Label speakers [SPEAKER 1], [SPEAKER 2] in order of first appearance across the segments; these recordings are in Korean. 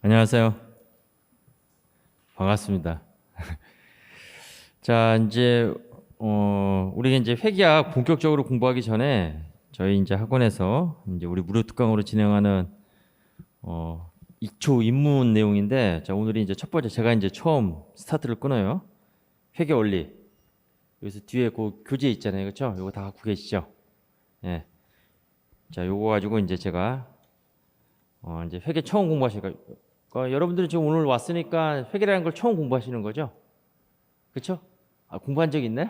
[SPEAKER 1] 안녕하세요. 반갑습니다. 자, 이제 우리가 이제 회계학 본격적으로 공부하기 전에 저희 이제 학원에서 이제 우리 무료 특강으로 진행하는 기초 입문 내용인데, 자, 오늘이 이제 첫 번째, 제가 이제 처음 스타트를 끊어요. 회계 원리. 여기서 뒤에 그 교재 있잖아요, 그렇죠? 요거 다 갖고 계시죠? 예. 자, 요거 가지고 이제 제가 이제 회계 처음 공부하시니까 여러분들은 지금 오늘 왔으니까 회계라는 걸 처음 공부하시는 거죠? 그렇죠? 공부한 적 있나요?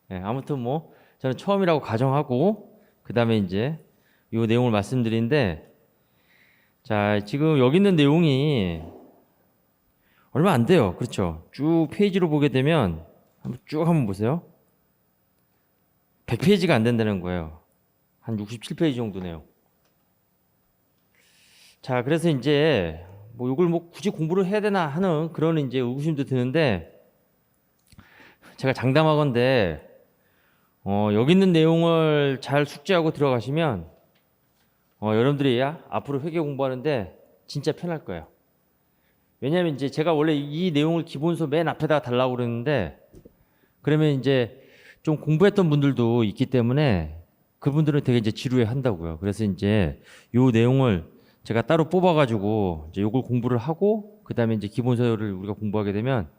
[SPEAKER 1] 네, 아무튼 뭐 저는 처음이라고 가정하고 그 다음에 이제 이 내용을 말씀드리는데, 자, 지금 여기 있는 내용이 얼마 안 돼요. 그렇죠? 쭉 페이지로 보게 되면 한번 보세요. 100페이지가 안 된다는 거예요. 한 67페이지 정도네요. 자, 그래서 이제 뭐 이걸 뭐 굳이 공부를 해야 되나 하는 그런 이제 의구심도 드는데, 제가 장담하건대 여기 있는 내용을 잘 숙지하고 들어가시면 여러분들이 앞으로 회계 공부하는데 진짜 편할 거예요. 왜냐하면 이제 제가 원래 이 내용을 기본서 맨 앞에다가 달라고 그랬는데, 그러면 이제 좀 공부했던 분들도 있기 때문에 그분들은 되게 이제 지루해 한다고요. 그래서 이제 요 내용을 제가 따로 뽑아가지고 이제 요걸 공부를 하고 그 다음에 이제 기본서를 우리가 공부하게 되면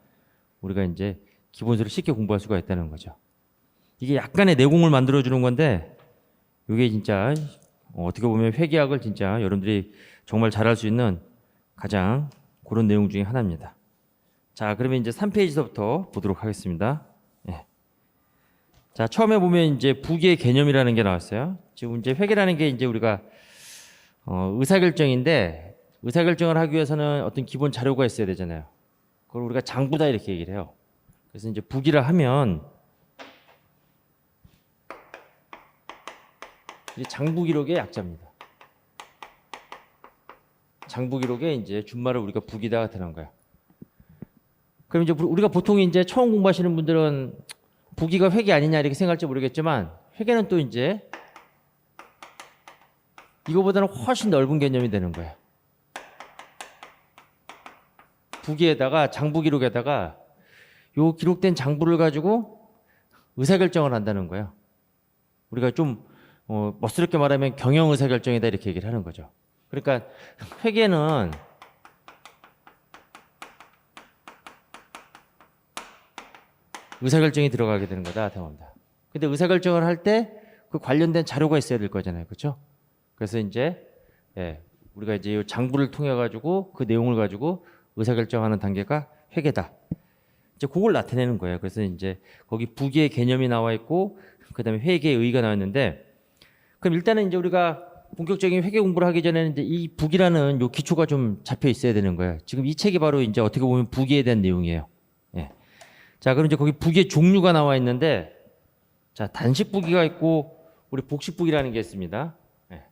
[SPEAKER 1] 우리가 이제 기본서를 쉽게 공부할 수가 있다는 거죠. 이게 약간의 내공을 만들어 주는 건데, 이게 진짜 어떻게 보면 회계학을 진짜 여러분들이 정말 잘할 수 있는 가장 그런 내용 중에 하나입니다. 자, 그러면 이제 3페이지서부터 보도록 하겠습니다. 예. 자, 처음에 보면 이제 부기의 개념이라는 게 나왔어요. 지금 이제 회계라는 게 이제 우리가 의사결정인데, 의사결정을 하기 위해서는 어떤 기본 자료가 있어야 되잖아요. 그걸 우리가 장부다 이렇게 얘기를 해요. 그래서 이제 부기라 하면 이제 장부 기록의 약자입니다. 장부 기록의 이제 준말을 우리가 부기다 되는 거야. 그럼 이제 우리가 보통 이제 처음 공부하시는 분들은 부기가 회계 아니냐 이렇게 생각할지 모르겠지만, 회계는 또 이제 이거보다는 훨씬 넓은 개념이 되는 거예요. 부기에다가 장부 기록에다가 요 기록된 장부를 가지고 의사결정을 한다는 거예요. 우리가 좀 멋스럽게 말하면 경영 의사결정이다 이렇게 얘기를 하는 거죠. 그러니까 회계는 의사결정이 들어가게 되는 거다. 근데 의사결정을 할 때 그 관련된 자료가 있어야 될 거잖아요. 그렇죠? 그래서 이제 우리가 이제 이 장부를 통해 가지고 그 내용을 가지고 의사결정하는 단계가 회계다. 이제 그걸 나타내는 거예요. 그래서 이제 거기 부기의 개념이 나와 있고 그다음에 회계의 의의가 나와 있는데, 그럼 일단은 이제 우리가 본격적인 회계 공부를 하기 전에는 이제 이 부기라는 요 기초가 좀 잡혀 있어야 되는 거예요. 지금 이 책이 바로 이제 어떻게 보면 부기에 대한 내용이에요. 예. 자, 그럼 이제 거기 부기의 종류가 나와 있는데, 자, 단식 부기가 있고 우리 복식 부기라는 게 있습니다. 예.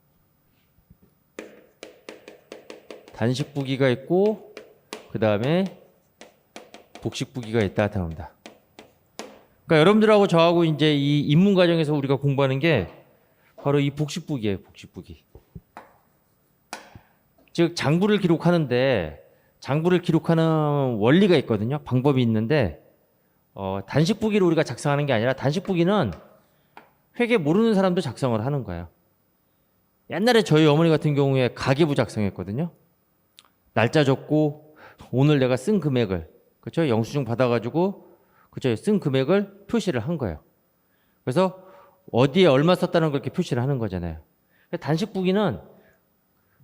[SPEAKER 1] 단식 부기가 있고 그 다음에 복식 부기가 있다 합니다. 그러니까 여러분들하고 저하고 이제 이 입문 과정에서 우리가 공부하는 게 바로 이 복식 부기예요. 복식 부기. 즉 장부를 기록하는데, 장부를 기록하는 원리가 있거든요. 방법이 있는데, 단식 부기를 우리가 작성하는 게 아니라, 단식 부기는 회계 모르는 사람도 작성을 하는 거예요. 옛날에 저희 어머니 같은 경우에 가계부 작성했거든요. 날짜 적고 오늘 내가 쓴 금액을, 그렇죠? 영수증 받아가지고 그렇죠? 쓴 금액을 표시를 한 거예요. 그래서 어디에 얼마 썼다는 걸 이렇게 표시를 하는 거잖아요. 단식부기는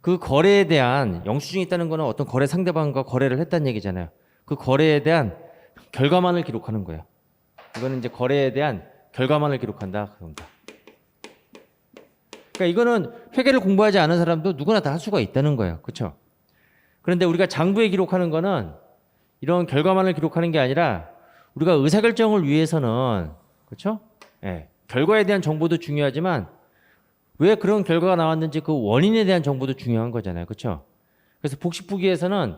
[SPEAKER 1] 그 거래에 대한, 영수증이 있다는 거는 어떤 거래 상대방과 거래를 했다는 얘기잖아요. 그 거래에 대한 결과만을 기록하는 거예요. 이거는 이제 거래에 대한 결과만을 기록한다 그럽니다. 그러니까 이거는 회계를 공부하지 않은 사람도 누구나 다 할 수가 있다는 거예요. 그렇죠? 그런데 우리가 장부에 기록하는 거는 이런 결과만을 기록하는 게 아니라, 우리가 의사결정을 위해서는, 그렇죠? 예, 결과에 대한 정보도 중요하지만 왜 그런 결과가 나왔는지 그 원인에 대한 정보도 중요한 거잖아요. 그렇죠? 그래서 복식부기에서는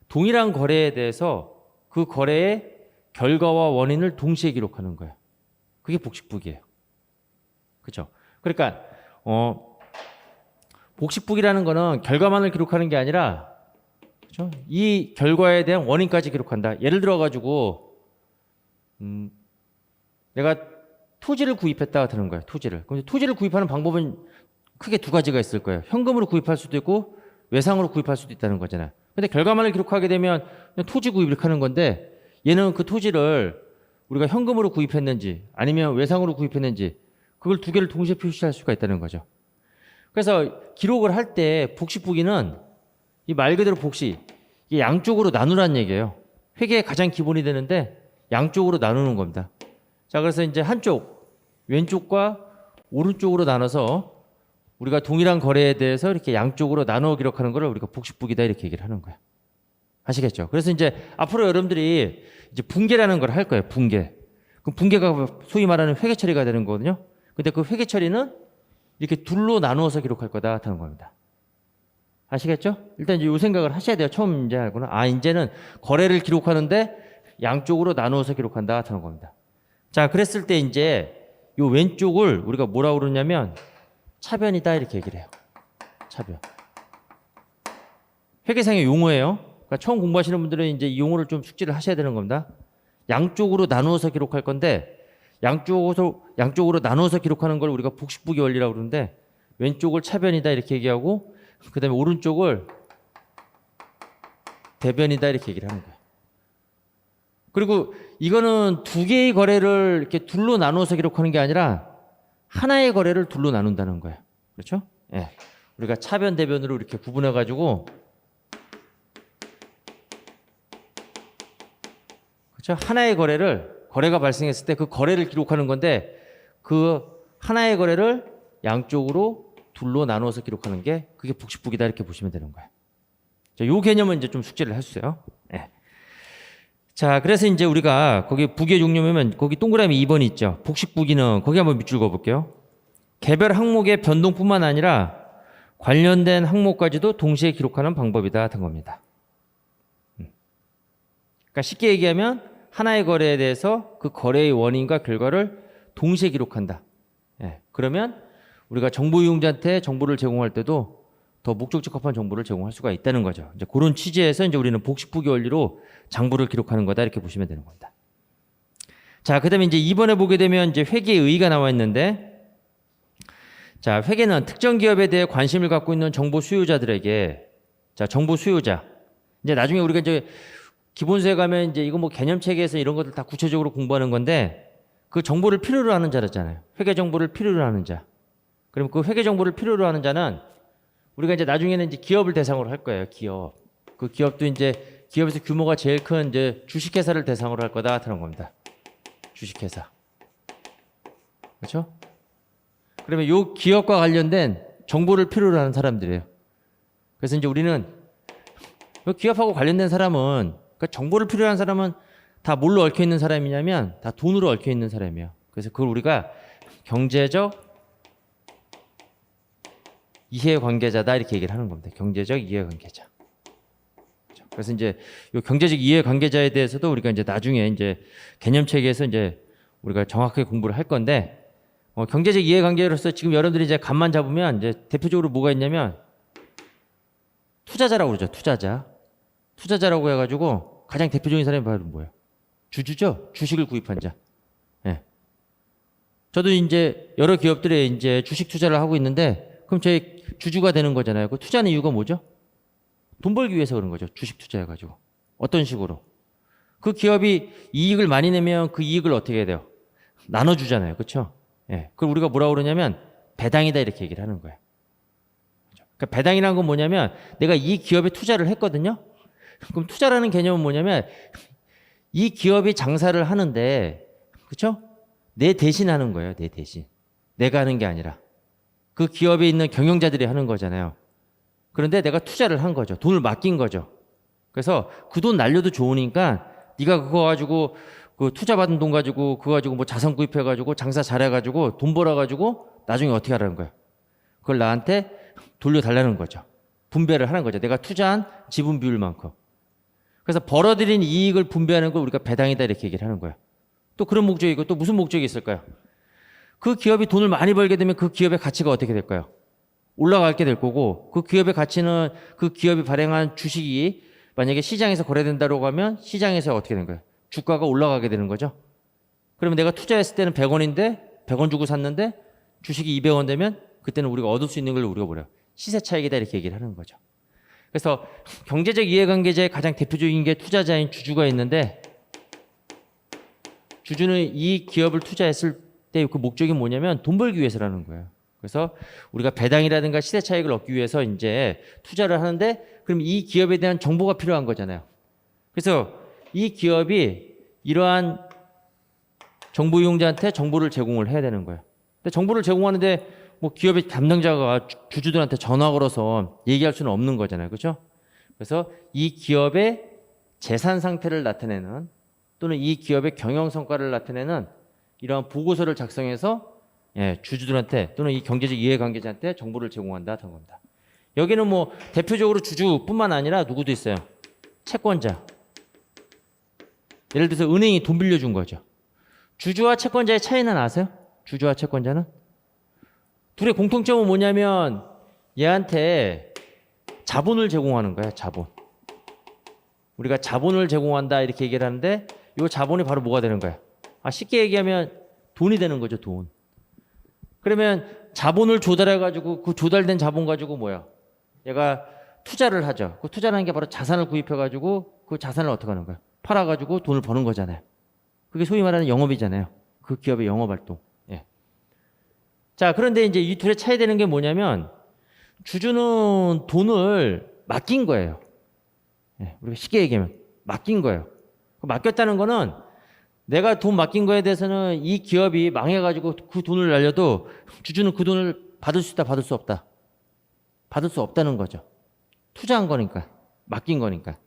[SPEAKER 1] 동일한 거래에 대해서 그 거래의 결과와 원인을 동시에 기록하는 거예요. 그게 복식부기예요. 그렇죠? 그러니까 복식부기라는 거는 결과만을 기록하는 게 아니라, 그렇죠? 이 결과에 대한 원인까지 기록한다. 예를 들어 가지고 내가 토지를 구입했다 하는 거예요. 토지를. 근데 토지를 구입하는 방법은 크게 두 가지가 있을 거예요. 현금으로 구입할 수도 있고 외상으로 구입할 수도 있다는 거잖아요. 근데 결과만을 기록하게 되면 그냥 토지 구입을 하는 건데 얘는 그 토지를 우리가 현금으로 구입했는지 아니면 외상으로 구입했는지 그걸 두 개를 동시에 표시할 수가 있다는 거죠. 그래서 기록을 할 때 복식부기는 이 말 그대로 복식, 이게 양쪽으로 나누라는 얘기예요. 회계의 가장 기본이 되는데 양쪽으로 나누는 겁니다. 자, 그래서 이제 한쪽, 왼쪽과 오른쪽으로 나눠서 우리가 동일한 거래에 대해서 이렇게 양쪽으로 나누어 기록하는 걸 우리가 복식부기다 이렇게 얘기를 하는 거예요. 아시겠죠? 그래서 이제 앞으로 여러분들이 이제 분계라는 걸 할 거예요. 분계. 그 분계가 소위 말하는 회계 처리가 되는 거거든요. 근데 그 회계 처리는 이렇게 둘로 나누어서 기록할 거다 하는 겁니다. 아시겠죠? 일단 이제 이 생각을 하셔야 돼요. 처음 이제 알고는 이제는 거래를 기록하는데 양쪽으로 나누어서 기록한다 하는 겁니다. 자, 그랬을 때 이제 이 왼쪽을 우리가 뭐라고 그러냐면 차변이다 이렇게 얘기를 해요. 차변. 회계상의 용어예요. 그러니까 처음 공부하시는 분들은 이제 이 용어를 좀 숙지를 하셔야 되는 겁니다. 양쪽으로 나누어서 기록할 건데 양쪽으로 나누어서 기록하는 걸 우리가 복식부기 원리라고 그러는데 왼쪽을 차변이다 이렇게 얘기하고 그다음에 오른쪽을 대변이다 이렇게 얘기를 하는 거예요. 그리고 이거는 두 개의 거래를 이렇게 둘로 나누어서 기록하는 게 아니라 하나의 거래를 둘로 나눈다는 거예요. 그렇죠? 예. 우리가 차변 대변으로 이렇게 구분해 가지고 그렇죠? 하나의 거래가 발생했을 때 그 거래를 기록하는 건데 그 하나의 거래를 양쪽으로 둘로 나누어서 기록하는 게 그게 복식부기다 이렇게 보시면 되는 거예요. 자, 요 개념은 이제 좀 숙지를 해주세요. 예. 자, 그래서 이제 우리가 거기 부기의 종류면 거기 동그라미 2번이 있죠. 복식부기는 거기 한번 밑줄 그어볼게요. 개별 항목의 변동뿐만 아니라 관련된 항목까지도 동시에 기록하는 방법이다 된 겁니다. 그러니까 쉽게 얘기하면 하나의 거래에 대해서 그 거래의 원인과 결과를 동시에 기록한다. 예. 그러면 우리가 정보 이용자한테 정보를 제공할 때도 더 목적적합한 정보를 제공할 수가 있다는 거죠. 이제 그런 취지에서 이제 우리는 복식부기 원리로 장부를 기록하는 거다 이렇게 보시면 되는 겁니다. 자, 그다음에 이제 2번에 보게 되면 이제 회계의 의의가 나와 있는데, 자, 회계는 특정 기업에 대해 관심을 갖고 있는 정보 수요자들에게, 자, 정보 수요자. 이제 나중에 우리가 이제 기본서에 가면 이제 이거 뭐 개념체계에서 이런 것들 다 구체적으로 공부하는 건데 그 정보를 필요로 하는 자잖아요. 회계 정보를 필요로 하는 자. 그럼 그 회계 정보를 필요로 하는 자는 우리가 이제 나중에는 이제 기업을 대상으로 할 거예요. 기업. 그 기업도 이제 기업에서 규모가 제일 큰 이제 주식회사를 대상으로 할 거다 하는 겁니다. 주식회사. 그렇죠? 그러면 요 기업과 관련된 정보를 필요로 하는 사람들이에요. 그래서 이제 우리는 요 기업하고 관련된 사람은 그러니까 정보를 필요로 하는 사람은 다 뭘로 얽혀 있는 사람이냐면 다 돈으로 얽혀 있는 사람이에요. 그래서 그걸 우리가 경제적 이해관계자다 이렇게 얘기를 하는 겁니다. 경제적 이해관계자. 그래서 이제 이 경제적 이해관계자에 대해서도 우리가 이제 나중에 이제 개념체계에서 이제 우리가 정확하게 공부를 할 건데 경제적 이해관계로서 지금 여러분들이 이제 감만 잡으면 이제 대표적으로 뭐가 있냐면 투자자라고 그러죠. 투자자라고 해가지고 가장 대표적인 사람이 바로 뭐예요? 주주죠. 주식을 구입한 자. 예. 저도 이제 여러 기업들에 이제 주식 투자를 하고 있는데 그럼 제 주주가 되는 거잖아요. 그 투자하는 이유가 뭐죠? 돈 벌기 위해서 그런 거죠. 주식 투자해가지고. 어떤 식으로? 그 기업이 이익을 많이 내면 그 이익을 어떻게 해야 돼요? 나눠주잖아요. 그렇죠? 예. 그걸 우리가 뭐라고 그러냐면 배당이다 이렇게 얘기를 하는 거예요. 그러니까 배당이라는 건 뭐냐면 내가 이 기업에 투자를 했거든요. 그럼 투자라는 개념은 뭐냐면 이 기업이 장사를 하는데 그렇죠? 내 대신 하는 거예요. 내 대신. 내가 하는 게 아니라. 그 기업에 있는 경영자들이 하는 거잖아요. 그런데 내가 투자를 한 거죠. 돈을 맡긴 거죠. 그래서 그 돈 날려도 좋으니까 네가 그거 가지고 그 투자 받은 돈 가지고 그거 가지고 뭐 자산 구입해 가지고 장사 잘해 가지고 돈 벌어 가지고 나중에 어떻게 하라는 거예요? 그걸 나한테 돌려달라는 거죠. 분배를 하는 거죠. 내가 투자한 지분 비율만큼. 그래서 벌어들인 이익을 분배하는 걸 우리가 배당이다 이렇게 얘기를 하는 거예요. 또 그런 목적이고 또 무슨 목적이 있을까요? 그 기업이 돈을 많이 벌게 되면 그 기업의 가치가 어떻게 될까요? 올라가게 될 거고 그 기업의 가치는 그 기업이 발행한 주식이 만약에 시장에서 거래된다고 하면 시장에서 어떻게 되는 거예요? 주가가 올라가게 되는 거죠. 그러면 내가 투자했을 때는 100원인데 100원 주고 샀는데 주식이 200원 되면 그때는 우리가 얻을 수 있는 걸 우리가 뭐래요? 시세 차익이다 이렇게 얘기를 하는 거죠. 그래서 경제적 이해관계자의 가장 대표적인 게 투자자인 주주가 있는데 주주는 이 기업을 투자했을 때 그 목적이 뭐냐면 돈 벌기 위해서라는 거예요. 그래서 우리가 배당이라든가 시세 차익을 얻기 위해서 이제 투자를 하는데 그럼 이 기업에 대한 정보가 필요한 거잖아요. 그래서 이 기업이 이러한 정보 이용자한테 정보를 제공을 해야 되는 거예요. 근데 정보를 제공하는데 뭐 기업의 담당자가 주주들한테 전화 걸어서 얘기할 수는 없는 거잖아요. 그렇죠? 그래서 이 기업의 재산 상태를 나타내는 또는 이 기업의 경영 성과를 나타내는 이러한 보고서를 작성해서 주주들한테 또는 이 경제적 이해관계자한테 정보를 제공한다 하는 겁니다. 여기는 뭐 대표적으로 주주뿐만 아니라 누구도 있어요. 채권자. 예를 들어서 은행이 돈 빌려준 거죠. 주주와 채권자의 차이는 아세요? 주주와 채권자는? 둘의 공통점은 뭐냐면 얘한테 자본을 제공하는 거야. 자본. 우리가 자본을 제공한다 이렇게 얘기를 하는데 이 자본이 바로 뭐가 되는 거야? 쉽게 얘기하면 돈이 되는 거죠. 돈. 그러면 자본을 조달해가지고 그 조달된 자본 가지고 뭐야? 얘가 투자를 하죠. 그 투자를 하는 게 바로 자산을 구입해가지고 그 자산을 어떻게 하는 거야? 팔아가지고 돈을 버는 거잖아요. 그게 소위 말하는 영업이잖아요. 그 기업의 영업활동. 자, 그런데 이제 이 둘의 차이 되는 게 뭐냐면 주주는 돈을 맡긴 거예요. 우리가 쉽게 얘기하면 맡긴 거예요. 맡겼다는 거는 내가 돈 맡긴 거에 대해서는 이 기업이 망해가지고 그 돈을 날려도 주주는 그 돈을 받을 수 있다, 받을 수 없다. 받을 수 없다는 거죠. 투자한 거니까, 맡긴 거니까.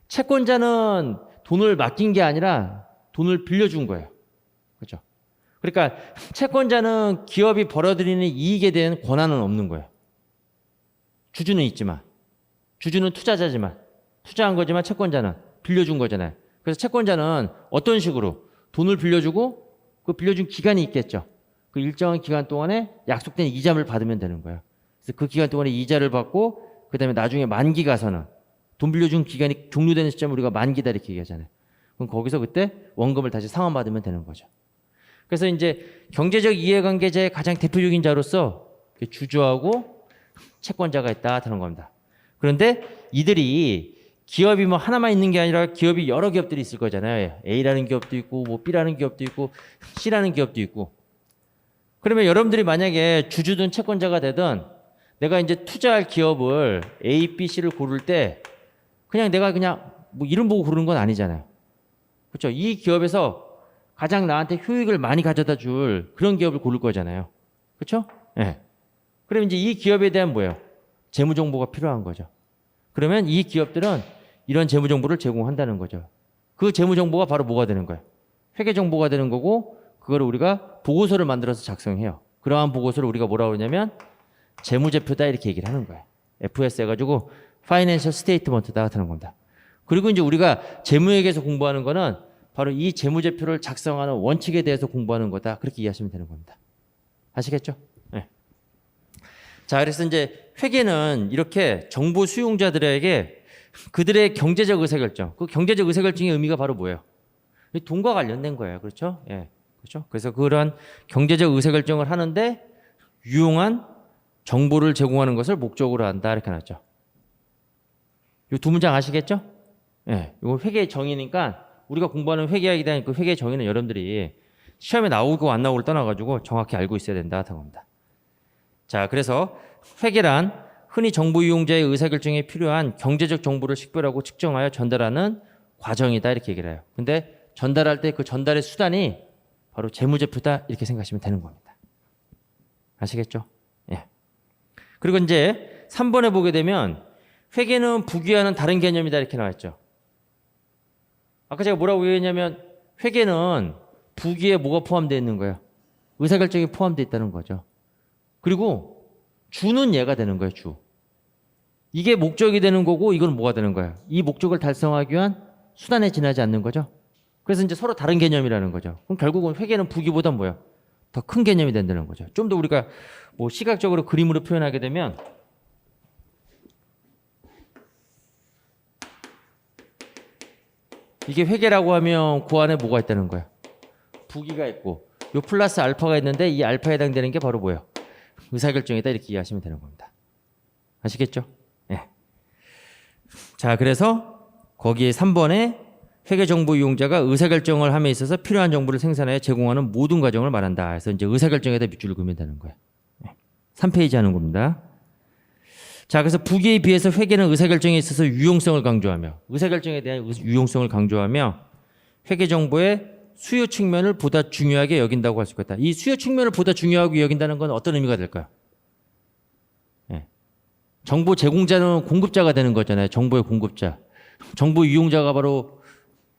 [SPEAKER 1] 채권자는 돈을 맡긴 게 아니라 돈을 빌려준 거예요. 그렇죠? 그러니까 채권자는 기업이 벌어들이는 이익에 대한 권한은 없는 거예요. 주주는 있지만, 주주는 투자자지만, 투자한 거지만 채권자는 빌려준 거잖아요. 그래서 채권자는 어떤 식으로 돈을 빌려주고 그 빌려준 기간이 있겠죠. 그 일정한 기간 동안에 약속된 이자를 받으면 되는 거예요. 그래서 그 기간 동안에 이자를 받고 그다음에 나중에 만기 가서는 돈 빌려준 기간이 종료되는 시점을 우리가 만기다 이렇게 얘기하잖아요. 그럼 거기서 그때 원금을 다시 상환받으면 되는 거죠. 그래서 이제 경제적 이해관계자의 가장 대표적인 자로서 주주하고 채권자가 있다 하는 겁니다. 그런데 이들이 기업이 뭐 하나만 있는 게 아니라 기업이 여러 기업들이 있을 거잖아요. A라는 기업도 있고 뭐 B라는 기업도 있고 C라는 기업도 있고. 그러면 여러분들이 만약에 주주든 채권자가 되든 내가 이제 투자할 기업을 A, B, C를 고를 때 그냥 내가 그냥 뭐 이름 보고 고르는 건 아니잖아요. 그렇죠? 이 기업에서 가장 나한테 효익을 많이 가져다 줄 그런 기업을 고를 거잖아요. 그렇죠? 네. 그럼 이제 이 기업에 대한 뭐예요? 재무 정보가 필요한 거죠. 그러면 이 기업들은 이런 재무 정보를 제공한다는 거죠. 그 재무 정보가 바로 뭐가 되는 거예요? 회계 정보가 되는 거고 그거를 우리가 보고서를 만들어서 작성해요. 그러한 보고서를 우리가 뭐라고 하냐면 재무제표다 이렇게 얘기를 하는 거예요. FS 해가지고 Financial Statement다 하는 겁니다. 그리고 이제 우리가 재무회계에서 공부하는 거는 바로 이 재무제표를 작성하는 원칙에 대해서 공부하는 거다. 그렇게 이해하시면 되는 겁니다. 아시겠죠? 네. 자, 그래서 이제 회계는 이렇게 정보 수용자들에게 그들의 경제적 의사결정, 그 경제적 의사결정의 의미가 바로 뭐예요? 돈과 관련된 거예요. 그렇죠? 예. 그렇죠? 그래서 그런 경제적 의사결정을 하는데 유용한 정보를 제공하는 것을 목적으로 한다. 이렇게 나왔죠. 이 두 문장 아시겠죠? 예. 이거 회계의 정의니까 우리가 공부하는 회계학에 대한 그 회계의 정의는 여러분들이 시험에 나오고 안 나오고를 떠나가지고 정확히 알고 있어야 된다. 하는 겁니다. 자, 그래서 회계란 흔히 정보 이용자의 의사결정에 필요한 경제적 정보를 식별하고 측정하여 전달하는 과정이다 이렇게 얘기를 해요. 근데 전달할 때 그 전달의 수단이 바로 재무제표다 이렇게 생각하시면 되는 겁니다. 아시겠죠? 예. 그리고 이제 3번에 보게 되면 회계는 부기와는 다른 개념이다 이렇게 나왔죠. 아까 제가 뭐라고 얘기했냐면 회계는 부기에 뭐가 포함되어 있는 거예요? 의사결정이 포함되어 있다는 거죠. 그리고 주는 얘가 되는 거예요. 주. 이게 목적이 되는 거고 이건 뭐가 되는 거예요? 이 목적을 달성하기 위한 수단에 지나지 않는 거죠. 그래서 이제 서로 다른 개념이라는 거죠. 그럼 결국은 회계는 부기보다 뭐야? 더 큰 개념이 된다는 거죠. 좀 더 우리가 뭐 시각적으로 그림으로 표현하게 되면 이게 회계라고 하면 그 안에 뭐가 있다는 거야? 부기가 있고 요 플러스 알파가 있는데 이 알파에 해당되는 게 바로 뭐예요? 의사결정이다 이렇게 이해하시면 되는 겁니다. 아시겠죠? 네. 자, 그래서 거기에 3번에 회계정보 이용자가 의사결정을 함에 있어서 필요한 정보를 생산하여 제공하는 모든 과정을 말한다. 그래서 이제 의사결정에다 밑줄을 그으면 되는 거예요. 3페이지 하는 겁니다. 자, 그래서 부기에 비해서 회계는 의사결정에 있어서 유용성을 강조하며 의사결정에 대한 유용성을 강조하며 회계정보의 수요 측면을 보다 중요하게 여긴다고 할 수 있다. 이 수요 측면을 보다 중요하게 여긴다는 건 어떤 의미가 될까요? 네. 정보 제공자는 공급자가 되는 거잖아요. 정보의 공급자. 정보 이용자가 바로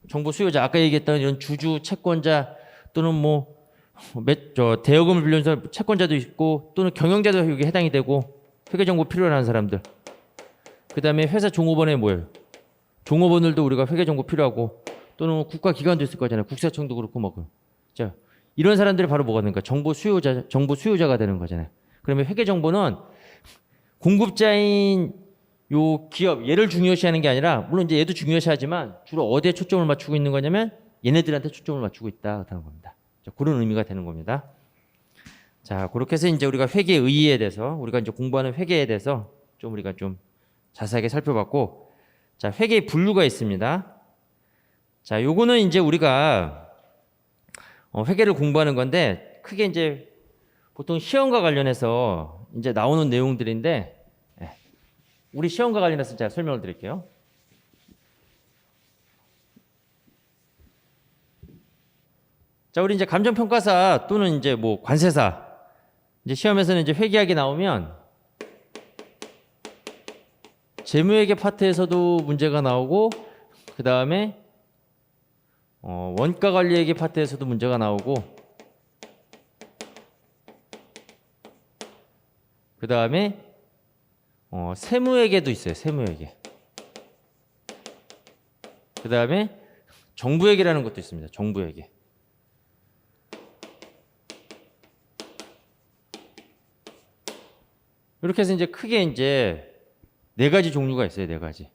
[SPEAKER 1] 정보 수요자. 아까 얘기했던 이런 주주, 채권자 또는 대여금을 빌려서 채권자도 있고 또는 경영자도 여기 해당이 되고 회계정보 필요로 하는 사람들. 그 다음에 회사 종업원에 뭐예요? 종업원들도 우리가 회계정보 필요하고 또는 국가기관도 있을 거잖아요. 국세청도 그렇고 자, 이런 사람들이 바로 뭐가 되는 거야? 정보 수요자가 되는 거잖아요. 그러면 회계정보는 공급자인 요 기업 얘를 중요시하는 게 아니라 물론 이제 얘도 중요시하지만 주로 어디에 초점을 맞추고 있는 거냐면 얘네들한테 초점을 맞추고 있다 하는 겁니다. 자, 그런 의미가 되는 겁니다. 자, 그렇게 해서 이제 우리가 회계의의에 대해서 우리가 이제 공부하는 회계에 대해서 좀 우리가 좀 자세하게 살펴봤고, 자, 회계의 분류가 있습니다. 자, 요거는 이제 우리가 회계를 공부하는 건데 크게 이제 보통 시험과 관련해서 이제 나오는 내용들인데 우리 시험과 관련해서 제가 설명을 드릴게요. 자, 우리 이제 감정평가사 또는 이제 관세사 이제 시험에서는 이제 회계학이 나오면 재무회계 파트에서도 문제가 나오고 그 다음에 원가관리회계 파트에서도 문제가 나오고 그 다음에 세무회계도 있어요. 세무회계. 그 다음에 정부회계라는 것도 있습니다. 정부회계. 이렇게 해서 이제 크게 이제 4가지 종류가 있어요. 4가지.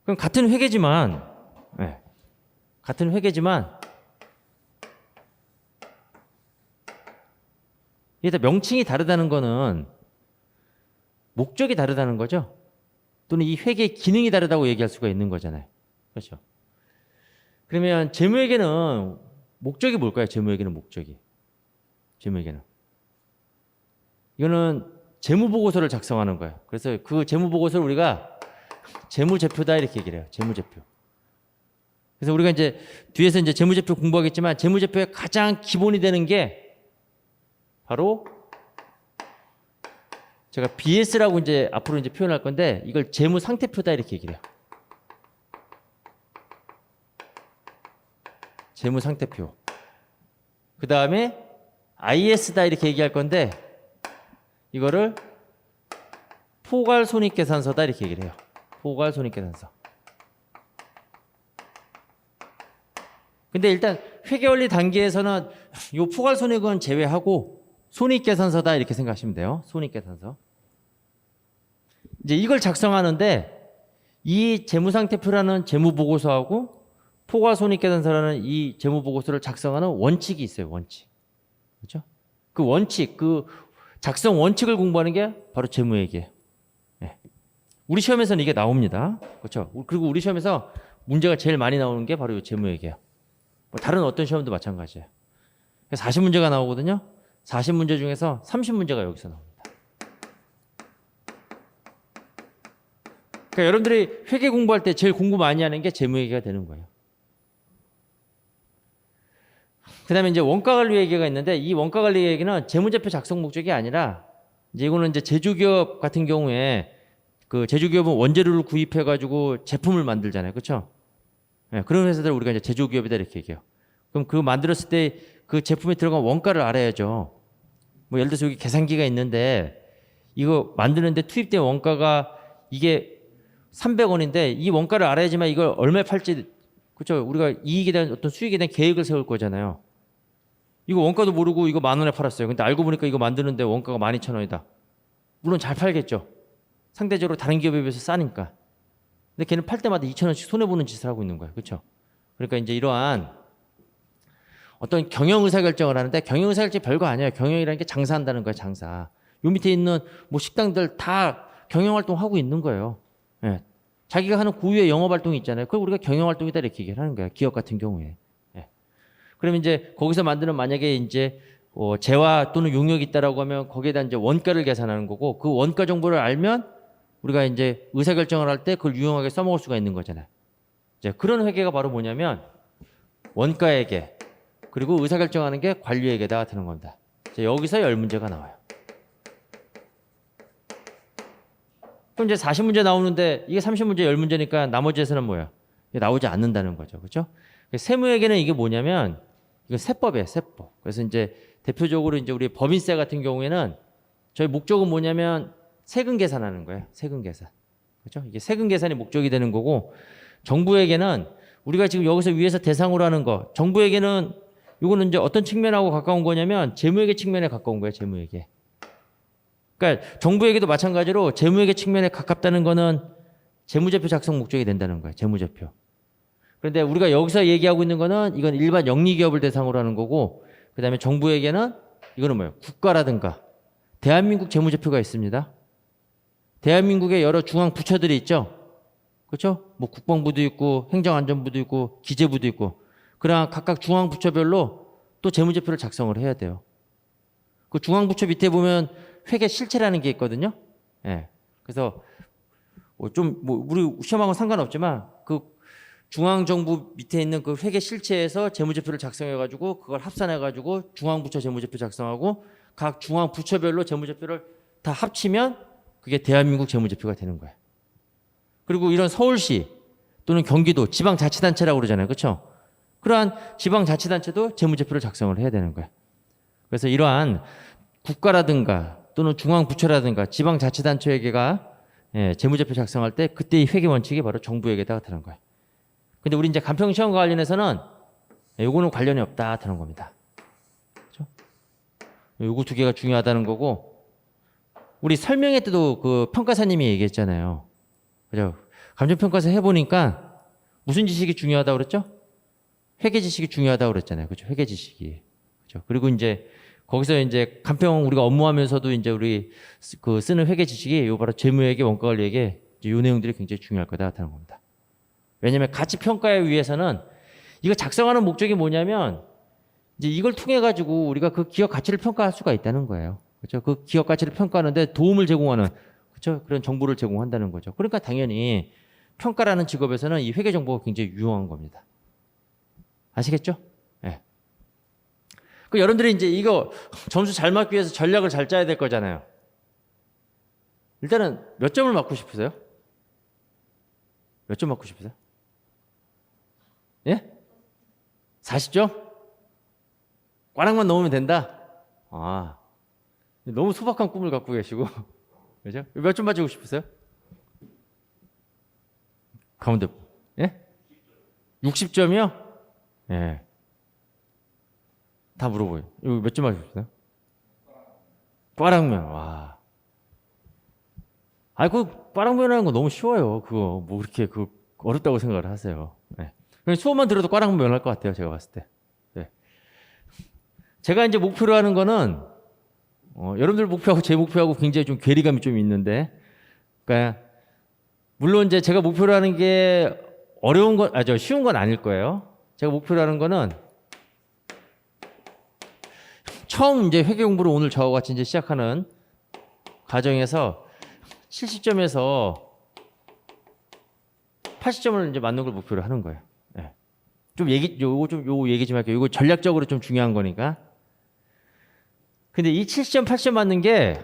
[SPEAKER 1] 그럼 같은 회계지만 이게 다 명칭이 다르다는 거는 목적이 다르다는 거죠. 또는 이 회계의 기능이 다르다고 얘기할 수가 있는 거잖아요. 그렇죠. 그러면 재무회계는 목적이 뭘까요? 재무회계는 목적이. 재무회계는. 이거는 재무보고서를 작성하는 거예요. 그래서 그 재무보고서를 우리가 재무제표다 이렇게 얘기를 해요. 재무제표. 그래서 우리가 이제 뒤에서 이제 재무제표 공부하겠지만 재무제표의 가장 기본이 되는 게 바로 제가 BS라고 이제 앞으로 이제 표현할 건데 이걸 재무상태표다 이렇게 얘기를 해요. 재무상태표. 그 다음에 IS다 이렇게 얘기할 건데 이거를 포괄손익계산서다 이렇게 얘기를 해요. 포괄손익계산서. 근데 일단 회계원리 단계에서는 이 포괄손익은 제외하고 손익계산서다 이렇게 생각하시면 돼요. 손익계산서. 이제 이걸 작성하는데 이 재무상태표라는 재무보고서하고 포괄손익계산서라는 이 재무보고서를 작성하는 원칙이 있어요. 원칙. 그렇죠? 그 원칙, 그 작성 원칙을 공부하는 게 바로 재무회계예요. 네. 우리 시험에서는 이게 나옵니다. 그렇죠? 그리고 우리 시험에서 문제가 제일 많이 나오는 게 바로 이 재무회계예요. 다른 어떤 시험도 마찬가지예요. 40문제가 나오거든요. 40문제 중에서 30문제가 여기서 나옵니다. 그러니까 여러분들이 회계 공부할 때 제일 공부 많이 하는 게 재무회계가 되는 거예요. 그 다음에 이제 원가관리회계가 있는데 이 원가관리회계는 재무제표 작성 목적이 아니라 이제 이거는 이제 제조기업 같은 경우에 그 제조기업은 원재료를 구입해가지고 제품을 만들잖아요. 그렇죠? 네, 그런 회사들 우리가 이제 제조기업이다 이렇게 얘기해요. 그럼 그거 만들었을 때 그 제품에 들어간 원가를 알아야죠. 예를 들어서 여기 계산기가 있는데 이거 만드는데 투입된 원가가 이게 300원인데 이 원가를 알아야지만 이걸 얼마에 팔지, 그렇죠? 우리가 이익에 대한 어떤 수익에 대한 계획을 세울 거잖아요. 이거 원가도 모르고 이거 10,000원에 팔았어요. 근데 알고 보니까 이거 만드는데 원가가 12,000원이다. 물론 잘 팔겠죠. 상대적으로 다른 기업에 비해서 싸니까. 근데 걔는 팔 때마다 2,000원씩 손해보는 짓을 하고 있는 거예요. 그렇죠? 그러니까 이제 이러한 어떤 경영 의사결정을 하는데 경영 의사결정이 별거 아니에요. 경영이라는 게 장사한다는 거예요. 장사. 요 밑에 있는 뭐 식당들 다 경영활동 하고 있는 거예요. 예. 자기가 하는 고유의 영업활동이 있잖아요. 그걸 우리가 경영활동이다 이렇게 얘기를 하는 거예요. 기업 같은 경우에. 예. 그러면 이제 거기서 만드는 만약에 이제 재화 또는 용역이 있다라고 하면 거기에다 이제 원가를 계산하는 거고 그 원가 정보를 알면 우리가 이제 의사결정을 할 때 그걸 유용하게 써먹을 수가 있는 거잖아요. 이제 그런 회계가 바로 뭐냐면 원가회계 그리고 의사결정하는 게 관리회계다 되는 겁니다. 이제 여기서 10문제가 나와요. 그럼 이제 40문제 나오는데 이게 30문제 10문제니까 나머지에서는 뭐야? 나오지 않는다는 거죠. 그렇죠? 세무회계는 이게 뭐냐면 이거 세법이에요. 세법. 그래서 이제 대표적으로 이제 우리 법인세 같은 경우에는 저희 목적은 뭐냐면 세금 계산하는 거예요. 세금 계산. 그렇죠? 이게 세금 계산이 목적이 되는 거고 정부에게는 우리가 지금 여기서 위에서 대상으로 하는 거 정부에게는 이거는 이제 어떤 측면하고 가까운 거냐면 재무회계 측면에 가까운 거예요. 재무회계. 그러니까 정부에게도 마찬가지로 재무회계 측면에 가깝다는 거는 재무제표 작성 목적이 된다는 거예요. 재무제표. 그런데 우리가 여기서 얘기하고 있는 거는 이건 일반 영리기업을 대상으로 하는 거고 그다음에 정부에게는 이거는 뭐예요? 국가라든가 대한민국 재무제표가 있습니다. 대한민국의 여러 중앙 부처들이 있죠. 그렇죠? 뭐 국방부도 있고 행정안전부도 있고 기재부도 있고 그러나 각각 중앙 부처별로 또 재무제표를 작성을 해야 돼요. 그 중앙 부처 밑에 보면 회계 실체라는 게 있거든요. 예. 그래서 좀 뭐 우리 시험하고 상관없지만 그 중앙 정부 밑에 있는 그 회계 실체에서 재무제표를 작성해 가지고 그걸 합산해 가지고 중앙 부처 재무제표 작성하고 각 중앙 부처별로 재무제표를 다 합치면 그게 대한민국 재무제표가 되는 거예요. 그리고 이런 서울시 또는 경기도 지방자치단체라고 그러잖아요. 그렇죠? 그러한 지방자치단체도 재무제표를 작성을 해야 되는 거예요. 그래서 이러한 국가라든가 또는 중앙부처라든가 지방자치단체회계가 재무제표 작성할 때 그때의 회계 원칙이 바로 정부회계다 되는 거예요. 근데 우리 이제 간평시험과 관련해서는 요거는 관련이 없다 되는 겁니다. 그렇죠? 요거 두 개가 중요하다는 거고 우리 설명회 때도 그 평가사님이 얘기했잖아요. 그죠? 감정평가서 해보니까 무슨 지식이 중요하다고 그랬죠? 회계 지식이 중요하다고 그랬잖아요. 그죠? 회계 지식이. 그죠? 그리고 이제 거기서 이제 간평 우리가 업무하면서도 이제 우리 그 쓰는 회계 지식이 요 바로 재무회계, 원가관리회계 요 내용들이 굉장히 중요할 거다 하는 겁니다. 왜냐하면 가치 평가에 위해서는 이거 작성하는 목적이 뭐냐면 이제 이걸 통해 가지고 우리가 그 기업 가치를 평가할 수가 있다는 거예요. 그렇죠? 그 기업 가치를 평가하는데 도움을 제공하는 그렇죠? 그런 정보를 제공한다는 거죠. 그러니까 당연히 평가라는 직업에서는 이 회계 정보가 굉장히 유용한 겁니다. 아시겠죠? 네. 그 여러분들이 이제 이거 점수 잘 맞기 위해서 전략을 잘 짜야 될 거잖아요. 일단은 몇 점을 맞고 싶으세요? 몇 점 맞고 싶으세요? 예? 40점? 꽈락만 넣으면 된다? 아, 너무 소박한 꿈을 갖고 계시고 그죠? 몇 점 맞추고 싶으세요? 가운데 예? 60점이요? 예. 다 물어보요. 이거 몇 점 맞추고 싶으세요? 꽈락면. 와. 아, 그 꽈락면이라는 거 너무 쉬워요. 그거 뭐 그렇게 그 어렵다고 생각을 하세요. 네. 그냥 수업만 들어도 꽈락면 할 것 같아요. 제가 봤을 때. 네. 제가 이제 목표로 하는 거는 여러분들 목표하고 제 목표하고 굉장히 좀 괴리감이 좀 있는데, 그러니까 물론 이제 제가 목표로 하는 게 어려운 건 쉬운 건 아닐 거예요. 제가 목표로 하는 거는 처음 이제 회계 공부를 오늘 저와 같이 이제 시작하는 과정에서 70점에서 80점을 이제 맞는 걸 목표로 하는 거예요. 네. 좀 요거 얘기 좀 할게요. 이거 전략적으로 좀 중요한 거니까. 근데 이 70점, 80점 맞는 게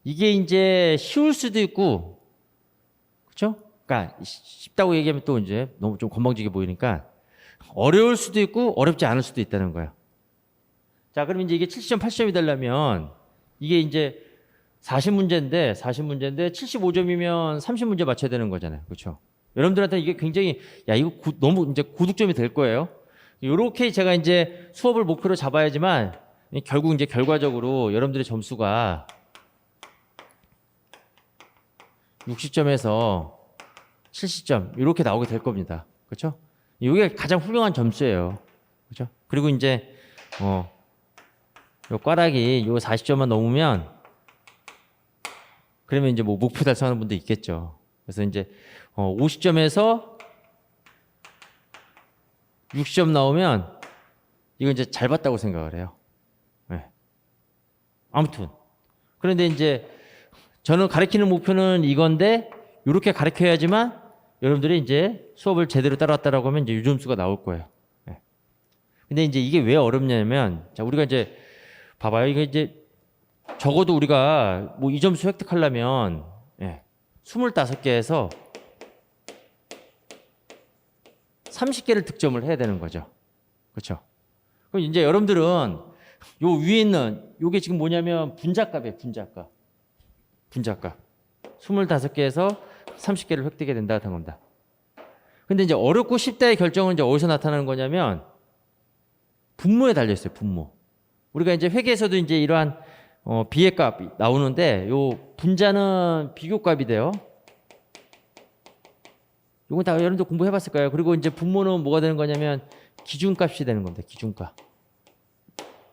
[SPEAKER 1] 이게 이제 쉬울 수도 있고, 그렇죠? 그러니까 쉽다고 얘기하면 또 이제 너무 좀 건방지게 보이니까 어려울 수도 있고 어렵지 않을 수도 있다는 거예요. 자, 그럼 이제 이게 70점, 80점이 되려면 이게 이제 40문제인데 75점이면 30문제 맞춰야 되는 거잖아요. 그렇죠? 여러분들한테 이게 굉장히 이거 너무 이제 고득점이 될 거예요. 이렇게 제가 이제 수업을 목표로 잡아야지만 결국 이제 결과적으로 여러분들의 점수가 60점에서 70점 이렇게 나오게 될 겁니다. 그렇죠? 이게 가장 훌륭한 점수예요. 그렇죠? 그리고 이제 요 꽈락이 요 40점만 넘으면 그러면 이제 뭐 목표 달성하는 분도 있겠죠. 그래서 이제 50점에서 60점 나오면 이거 이제 잘 봤다고 생각을 해요. 네. 아무튼 그런데 이제 저는 가르치는 목표는 이건데 이렇게 가르쳐야지만 여러분들이 이제 수업을 제대로 따라왔다라고 하면 이제 유점수가 나올 거예요. 네. 근데 이제 이게 왜 어렵냐면 자 우리가 이제 봐봐요. 이게 이제 적어도 우리가 뭐 이 점수 획득하려면 25개에서 30개를 득점을 해야 되는 거죠. 그렇죠? 그럼 이제 여러분들은 요 위에 있는 요게 지금 뭐냐면 분자값이에요. 분자값. 25개에서 30개를 획득해야 된다 하는 겁니다. 근데 이제 어렵고 쉽다의 결정은 이제 어디서 나타나는 거냐면 분모에 달려 있어요. 분모. 우리가 이제 회계에서도 이제 이러한 비례값이 나오는데 요 분자는 비교값이 돼요. 요건 다 여러분들 공부해 봤을 거예요. 그리고 이제 분모는 뭐가 되는 거냐면 기준값이 되는 겁니다. 기준값.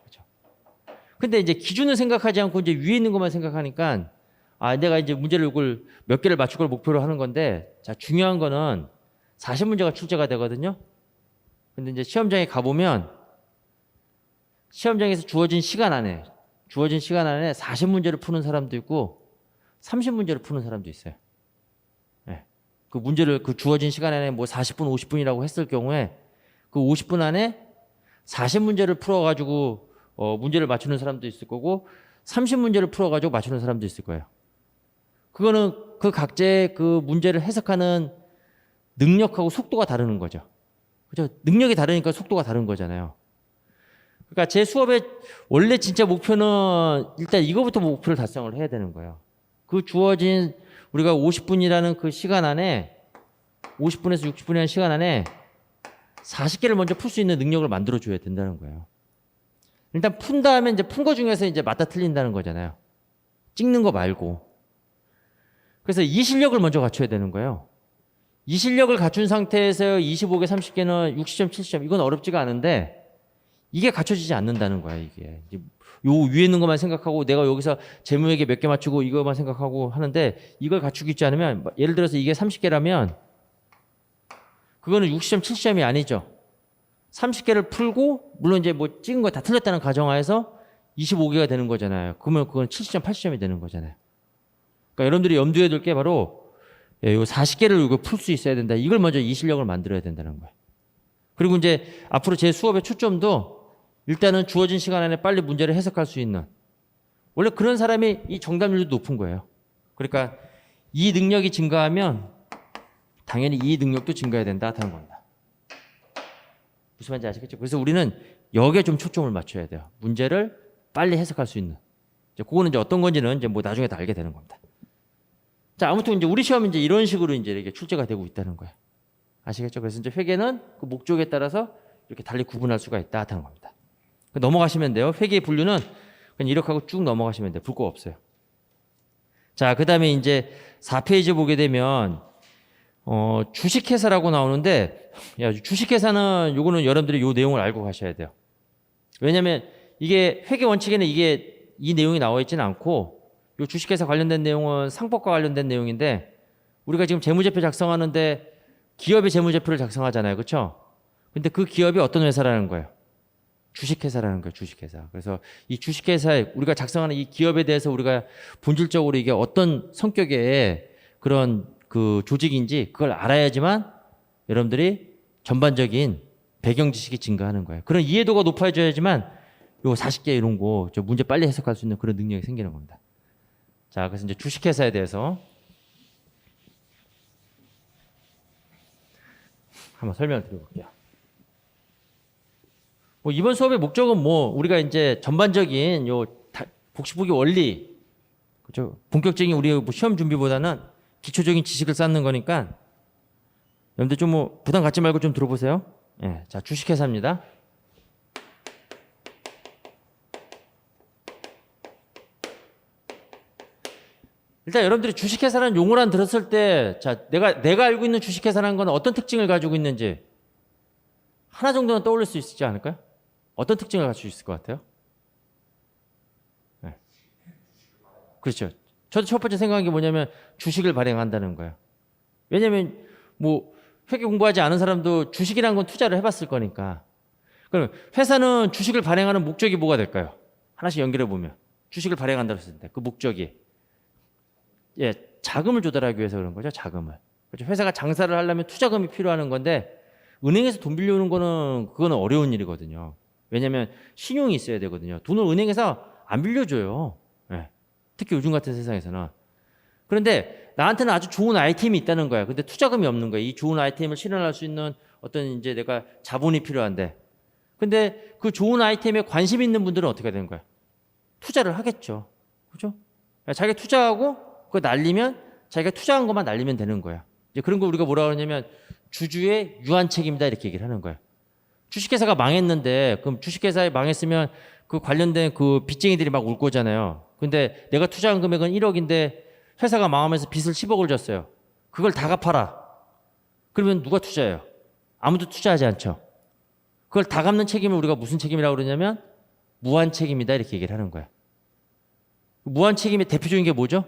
[SPEAKER 1] 그렇죠. 근데 이제 기준을 생각하지 않고 이제 위에 있는 것만 생각하니까 내가 이제 문제를 이걸 몇 개를 맞출 걸 목표로 하는 건데 자, 중요한 거는 40문제가 출제가 되거든요. 근데 이제 시험장에 가보면 시험장에서 주어진 시간 안에 40문제를 푸는 사람도 있고 30문제를 푸는 사람도 있어요. 네. 그 문제를 그 주어진 시간 안에 뭐 40분, 50분이라고 했을 경우에 그 50분 안에 40문제를 풀어가지고 문제를 맞추는 사람도 있을 거고 30문제를 풀어가지고 맞추는 사람도 있을 거예요. 그거는 그 각자의 그 문제를 해석하는 능력하고 속도가 다르는 거죠. 그죠? 능력이 다르니까 속도가 다른 거잖아요. 그러니까 제 수업의 원래 진짜 목표는 일단 이거부터 목표를 달성을 해야 되는 거예요. 그 주어진 우리가 50분이라는 그 시간 안에 50분에서 60분이라는 시간 안에 40개를 먼저 풀 수 있는 능력을 만들어 줘야 된다는 거예요. 일단 푼 다음에 이제 푼 거 중에서 이제 맞다 틀린다는 거잖아요. 찍는 거 말고. 그래서 이 실력을 먼저 갖춰야 되는 거예요. 이 실력을 갖춘 상태에서 25개, 30개는 60점, 70점 이건 어렵지가 않은데 이게 갖춰지지 않는다는 거야, 이게. 요 위에 있는 것만 생각하고 내가 여기서 재무회계 몇 개 맞추고 이것만 생각하고 하는데 이걸 갖추고 있지 않으면 예를 들어서 이게 30개라면 그거는 60점, 70점이 아니죠. 30개를 풀고 물론 이제 뭐 찍은 거 다 틀렸다는 가정하에서 25개가 되는 거잖아요. 그러면 그건 70점, 80점이 되는 거잖아요. 그러니까 여러분들이 염두에 둘 게 바로 요 40개를 이거 풀 수 있어야 된다. 이걸 먼저 이 실력을 만들어야 된다는 거예요. 그리고 이제 앞으로 제 수업의 초점도 일단은 주어진 시간 안에 빨리 문제를 해석할 수 있는 원래 그런 사람이 이 정답률도 높은 거예요. 그러니까 이 능력이 증가하면 당연히 이 능력도 증가해야 된다 하는 겁니다. 무슨 말인지 아시겠죠? 그래서 우리는 여기에 좀 초점을 맞춰야 돼요. 문제를 빨리 해석할 수 있는. 그거는 이제 어떤 건지는 이제 뭐 나중에 다 알게 되는 겁니다. 자, 아무튼 이제 우리 시험은 이제 이런 식으로 이제 이렇게 출제가 되고 있다는 거예요. 아시겠죠? 그래서 이제 회계는 그 목적에 따라서 이렇게 달리 구분할 수가 있다 하는 겁니다. 넘어가시면 돼요. 회계의 분류는 그냥 이렇게 하고 쭉 넘어가시면 돼요. 볼 거 없어요. 자, 그 다음에 이제 4페이지 보게 되면 주식회사라고 나오는데 주식회사는 요거는 여러분들이 요 내용을 알고 가셔야 돼요. 왜냐면 이게 회계 원칙에는 이게 이 내용이 나와 있지는 않고 요 주식회사 관련된 내용은 상법과 관련된 내용인데 우리가 지금 재무제표 작성하는데 기업의 재무제표를 작성하잖아요. 그렇죠? 근데 그 기업이 어떤 회사라는 거예요? 주식회사라는 거예요. 주식회사. 그래서 이 주식회사에 우리가 작성하는 이 기업에 대해서 우리가 본질적으로 이게 어떤 성격의 그런 그 조직인지 그걸 알아야지만 여러분들이 전반적인 배경 지식이 증가하는 거예요. 그런 이해도가 높아져야지만 요 40개 이런 거 저 문제 빨리 해석할 수 있는 그런 능력이 생기는 겁니다. 자, 그래서 이제 주식회사에 대해서 한번 설명을 드려볼게요. 뭐 이번 수업의 목적은 뭐 우리가 이제 전반적인 요 복식보기 원리, 그죠? 본격적인 우리 뭐 시험 준비보다는 기초적인 지식을 쌓는 거니까 여러분들 좀 뭐 부담 갖지 말고 좀 들어보세요. 예, 자, 주식회사입니다. 일단 여러분들이 주식회사라는 용어란 들었을 때, 자, 내가 알고 있는 주식회사라는 건 어떤 특징을 가지고 있는지 하나 정도는 떠올릴 수 있지 않을까요? 어떤 특징을 가지고 있을 것 같아요? 네. 그렇죠. 저도 첫 번째 생각한 게 뭐냐면 주식을 발행한다는 거예요. 왜냐면 뭐 회계 공부하지 않은 사람도 주식이라는 건 투자를 해봤을 거니까. 그럼 회사는 주식을 발행하는 목적이 뭐가 될까요? 하나씩 연결해 보면 주식을 발행한다고 했을 때 그 목적이 자금을 조달하기 위해서 그런 거죠. 자금을. 그렇죠. 회사가 장사를 하려면 투자금이 필요한 건데 은행에서 돈 빌려오는 그거는 어려운 일이거든요. 왜냐하면 신용이 있어야 되거든요. 돈을 은행에서 안 빌려줘요. 특히 요즘 같은 세상에서는. 그런데 나한테는 아주 좋은 아이템이 있다는 거야. 근데 투자금이 없는 거야. 이 좋은 아이템을 실현할 수 있는 어떤 이제 내가 자본이 필요한데. 근데 그 좋은 아이템에 관심 있는 분들은 어떻게 되는 거야? 투자를 하겠죠. 그죠? 자기가 투자하고 그거 날리면 자기가 투자한 것만 날리면 되는 거야. 이제 그런 거 우리가 뭐라 그러냐면 주주의 유한 책임이다 이렇게 얘기를 하는 거야. 주식회사가 망했는데 그럼 주식회사에 망했으면 그 관련된 그 빚쟁이들이 막 울 거잖아요. 근데 내가 투자한 금액은 1억인데 회사가 망하면서 빚을 10억을 졌어요. 그걸 다 갚아라. 그러면 누가 투자해요? 아무도 투자하지 않죠. 그걸 다 갚는 책임을 우리가 무슨 책임이라고 그러냐면 무한 책임이다 이렇게 얘기를 하는 거야. 무한 책임의 대표적인 게 뭐죠?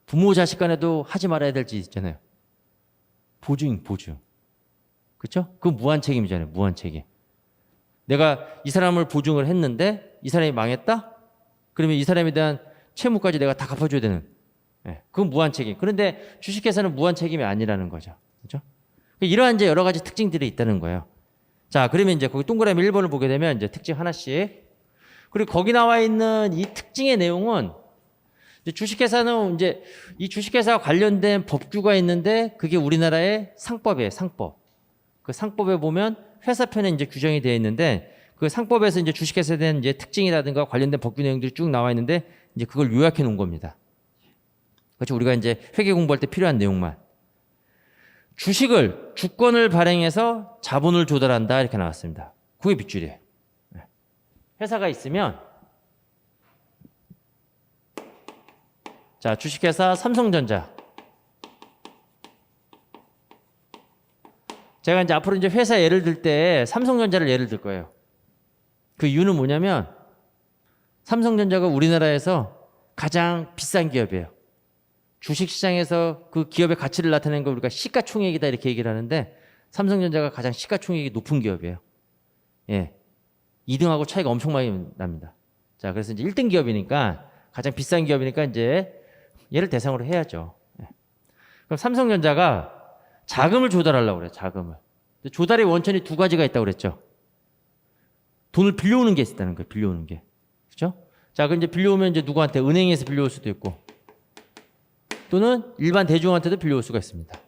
[SPEAKER 1] 부모 자식 간에도 하지 말아야 될 짓 있잖아요. 보증. 그렇죠? 그 무한 책임이잖아요. 무한 책임. 내가 이 사람을 보증을 했는데 이 사람이 망했다? 그러면 이 사람에 대한 채무까지 내가 다 갚아줘야 되는. 그건 무한 책임. 그런데 주식회사는 무한 책임이 아니라는 거죠. 그렇죠? 이러한 이제 여러 가지 특징들이 있다는 거예요. 자, 그러면 이제 거기 동그라미 1번을 보게 되면 이제 특징 하나씩. 그리고 거기 나와 있는 이 특징의 내용은 주식회사는 이제 이 주식회사와 관련된 법규가 있는데 그게 우리나라의 상법이에요. 상법. 그 상법에 보면 회사편에 이제 규정이 되어 있는데 그 상법에서 이제 주식회사에 대한 이제 특징이라든가 관련된 법규 내용들이 쭉 나와 있는데 이제 그걸 요약해 놓은 겁니다. 그렇죠. 우리가 이제 회계 공부할 때 필요한 내용만. 주권을 발행해서 자본을 조달한다 이렇게 나왔습니다. 그게 빗줄이에요. 회사가 있으면 자, 주식회사 삼성전자. 제가 이제 앞으로 이제 회사 예를 들 때 삼성전자를 예를 들 거예요. 그 이유는 뭐냐면 삼성전자가 우리나라에서 가장 비싼 기업이에요. 주식시장에서 그 기업의 가치를 나타내는 걸 우리가 시가총액이다 이렇게 얘기를 하는데 삼성전자가 가장 시가총액이 높은 기업이에요. 2등하고 차이가 엄청 많이 납니다. 자, 그래서 이제 1등 기업이니까 가장 비싼 기업이니까 이제 얘를 대상으로 해야죠. 그럼 삼성전자가 자금을 조달하려고 그래요. 자금을. 조달의 원천이 두 가지가 있다고 그랬죠. 돈을 빌려오는 게 있다는 거예요. 빌려오는 게. 그렇죠? 자, 그럼 이제 빌려오면 이제 누구한테 은행에서 빌려올 수도 있고 또는 일반 대중한테도 빌려올 수가 있습니다.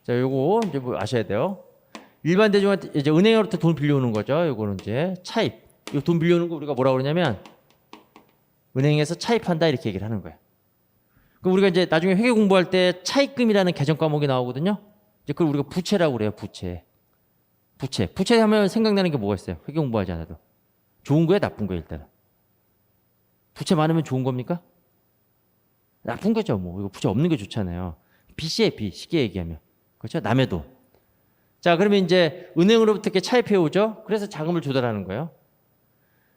[SPEAKER 1] 자, 요거 이제 뭐 아셔야 돼요. 일반 대중한테 이제 은행으로부터 돈 빌려오는 거죠. 요거는 이제 차입. 이 돈 빌려오는 거 우리가 뭐라고 그러냐면 은행에서 차입한다 이렇게 얘기를 하는 거예요. 그럼 우리가 이제 나중에 회계 공부할 때 차입금이라는 개정 과목이 나오거든요. 이제 그걸 우리가 부채라고 그래요. 부채 하면 생각나는 게 뭐가 있어요? 회계 공부하지 않아도. 좋은 거예요, 나쁜 거예요, 일단은. 부채 많으면 좋은 겁니까? 나쁜 거죠, 뭐. 이거 부채 없는 게 좋잖아요. 빚이에요, 빚. 쉽게 얘기하면. 그렇죠? 남의 돈. 자, 그러면 이제 은행으로부터 이렇게 차입해 오죠? 그래서 자금을 조달하는 거예요.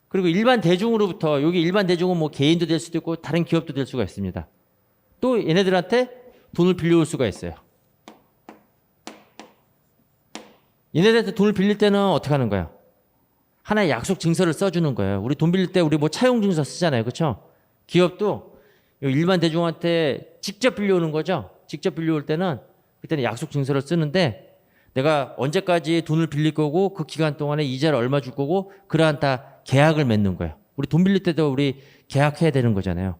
[SPEAKER 1] 그리고 일반 대중으로부터, 여기 일반 대중은 뭐 개인도 될 수도 있고 다른 기업도 될 수가 있습니다. 또 얘네들한테 돈을 빌려올 수가 있어요. 얘네들한테 돈을 빌릴 때는 어떻게 하는 거예요? 하나의 약속 증서를 써주는 거예요. 우리 돈 빌릴 때 우리 뭐 차용 증서 쓰잖아요. 그렇죠? 기업도 일반 대중한테 직접 빌려오는 거죠. 직접 빌려올 때는 그때는 약속 증서를 쓰는데 내가 언제까지 돈을 빌릴 거고 그 기간 동안에 이자를 얼마 줄 거고 그러한 다 계약을 맺는 거예요. 우리 돈 빌릴 때도 우리 계약해야 되는 거잖아요.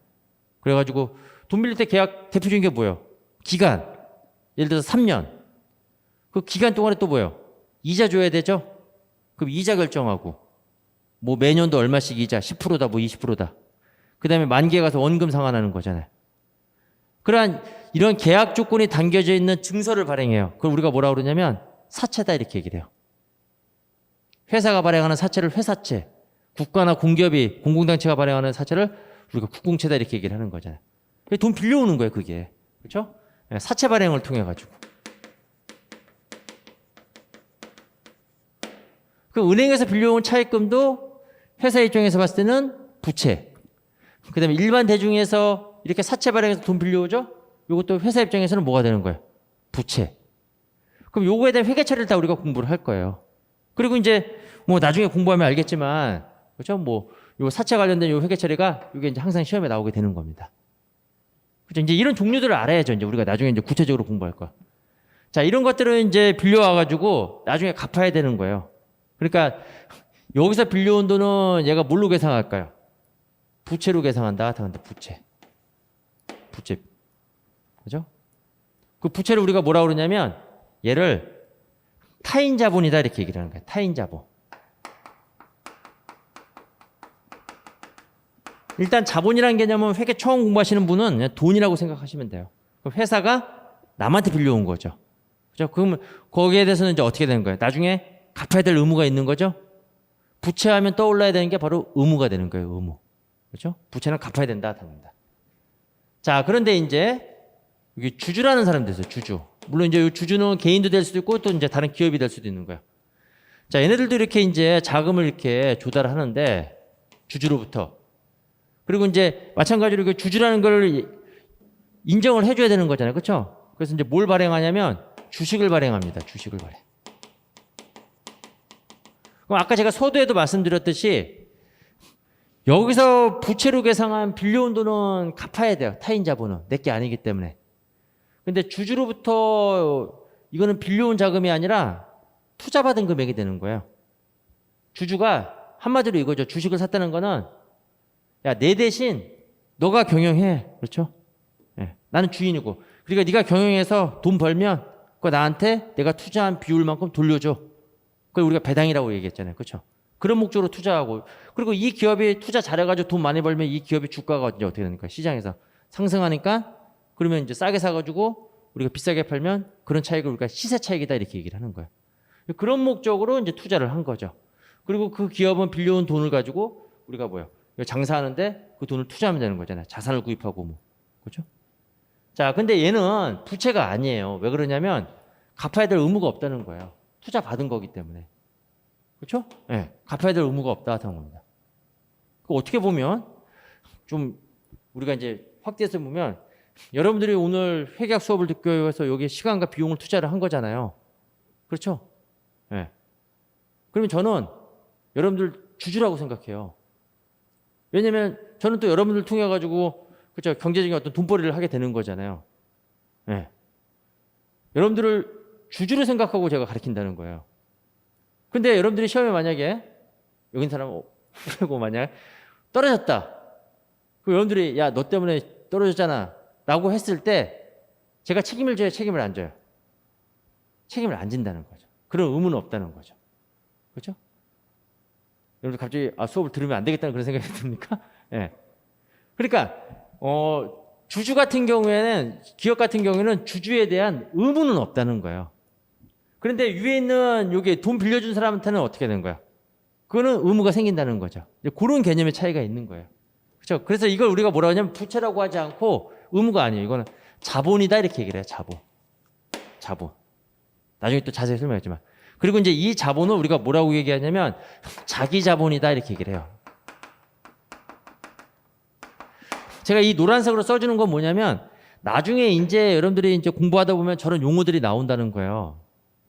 [SPEAKER 1] 그래가지고 돈 빌릴 때 계약 대표적인 게 뭐예요? 기간. 예를 들어서 3년. 그 기간 동안에 또 뭐예요? 이자 줘야 되죠? 그럼 이자 결정하고 뭐 매년도 얼마씩 이자 10%다 뭐 20%다. 그 다음에 만기에 가서 원금 상환하는 거잖아요. 그러한 이런 계약 조건이 담겨져 있는 증서를 발행해요. 그걸 우리가 뭐라고 그러냐면 사채다 이렇게 얘기를 해요. 회사가 발행하는 사채를 회사채, 국가나 공기업이 공공단체가 발행하는 사채를 우리가 국공채다 이렇게 얘기를 하는 거잖아요. 돈 빌려오는 거예요, 그게. 그렇죠? 사채 발행을 통해 가지고. 그 은행에서 빌려온 차입금도 회사 입장에서 봤을 때는 부채. 그다음에 일반 대중에서 이렇게 사채 발행해서 돈 빌려오죠? 이것도 회사 입장에서는 뭐가 되는 거예요? 부채. 그럼 요거에 대한 회계 처리를 다 우리가 공부를 할 거예요. 그리고 이제 뭐 나중에 공부하면 알겠지만, 그렇죠? 뭐 요 사채 관련된 요 회계 처리가 이게 이제 항상 시험에 나오게 되는 겁니다. 그렇죠? 이제 이런 종류들을 알아야죠. 이제 우리가 나중에 이제 구체적으로 공부할 거야. 자, 이런 것들은 이제 빌려와 가지고 나중에 갚아야 되는 거예요. 그러니까 여기서 빌려온 돈은 얘가 뭘로 계상할까요? 부채로 계상한다. 근데 부채. 그죠? 그 부채를 우리가 뭐라고 그러냐면 얘를 타인 자본이다 이렇게 얘기를 하는 거예요. 타인 자본. 일단 자본이라는 개념은 회계 처음 공부하시는 분은 그냥 돈이라고 생각하시면 돼요. 그럼 회사가 남한테 빌려온 거죠. 그죠? 그러면 거기에 대해서는 이제 어떻게 되는 거예요? 나중에 갚아야 될 의무가 있는 거죠? 부채하면 떠올라야 되는 게 바로 의무가 되는 거예요. 의무. 그렇죠? 부채는 갚아야 된다. 자, 그런데 이제 여기 주주라는 사람도 있어요. 주주. 물론 이제 이 주주는 개인도 될 수도 있고 또 이제 다른 기업이 될 수도 있는 거예요. 자, 얘네들도 이렇게 이제 자금을 이렇게 조달을 하는데 주주로부터. 그리고 이제 마찬가지로 그 주주라는 걸 인정을 해줘야 되는 거잖아요. 그렇죠? 그래서 이제 뭘 발행하냐면 주식을 발행합니다. 주식을 발행. 그럼 아까 제가 서두에도 말씀드렸듯이 여기서 부채로 계상한 빌려온 돈은 갚아야 돼요. 타인 자본은. 내게 아니기 때문에. 근데 주주로부터 이거는 빌려온 자금이 아니라 투자받은 금액이 되는 거예요. 주주가 한마디로 이거죠. 주식을 샀다는 거는 야, 내 대신 너가 경영해. 그렇죠? 네. 나는 주인이고. 그러니까 네가 경영해서 돈 벌면 그거 나한테 내가 투자한 비율만큼 돌려줘. 그걸 우리가 배당이라고 얘기했잖아요. 그렇죠? 그런 목적으로 투자하고. 그리고 이 기업이 투자 잘해가지고 돈 많이 벌면 이 기업의 주가가 이제 어떻게 되니까 시장에서 상승하니까 그러면 이제 싸게 사가지고 우리가 비싸게 팔면 그런 차익을 우리가 시세 차익이다 이렇게 얘기를 하는 거예요. 그런 목적으로 이제 투자를 한 거죠. 그리고 그 기업은 빌려온 돈을 가지고 우리가 뭐요? 장사하는데 그 돈을 투자하면 되는 거잖아요. 자산을 구입하고 뭐. 그렇죠? 자, 근데 얘는 부채가 아니에요. 왜 그러냐면 갚아야 될 의무가 없다는 거예요. 투자 받은 거기 때문에. 그렇죠? 예. 네, 갚아야 될 의무가 없다 하는 겁니다. 그 어떻게 보면 좀 우리가 이제 확대해서 보면 여러분들이 오늘 회계학 수업을 듣기 위해서 여기에 시간과 비용을 투자를 한 거잖아요. 그렇죠? 예. 네. 그러면 저는 여러분들 주주라고 생각해요. 왜냐면 저는 또 여러분들 통해 가지고 그렇죠? 경제적인 어떤 돈벌이를 하게 되는 거잖아요. 예. 네. 여러분들을 주주로 생각하고 제가 가르친다는 거예요. 근데 여러분들이 시험에 만약에 여기 있는 사람 그리고 만약 떨어졌다. 그럼 여러분들이 야, 너 때문에 떨어졌잖아 라고 했을 때 제가 책임을 져요? 책임을 안 져요? 책임을 안 진다는 거죠. 그런 의무는 없다는 거죠. 그렇죠? 여러분들 갑자기 수업을 들으면 안 되겠다는 그런 생각이 듭니까? 예. 네. 그러니까 주주 같은 경우에는 기업 같은 경우에는 주주에 대한 의무는 없다는 거예요. 그런데 위에 있는 여기 돈 빌려준 사람한테는 어떻게 되는 거야? 그거는 의무가 생긴다는 거죠. 그런 개념의 차이가 있는 거예요. 그렇죠? 그래서 이걸 우리가 뭐라고 하냐면 부채라고 하지 않고 의무가 아니에요. 이거는 자본이다 이렇게 얘기를 해요. 자본. 나중에 또 자세히 설명하지만. 그리고 이제 이 자본을 우리가 뭐라고 얘기하냐면 자기 자본이다 이렇게 얘기를 해요. 제가 이 노란색으로 써주는 건 뭐냐면 나중에 이제 여러분들이 이제 공부하다 보면 저런 용어들이 나온다는 거예요.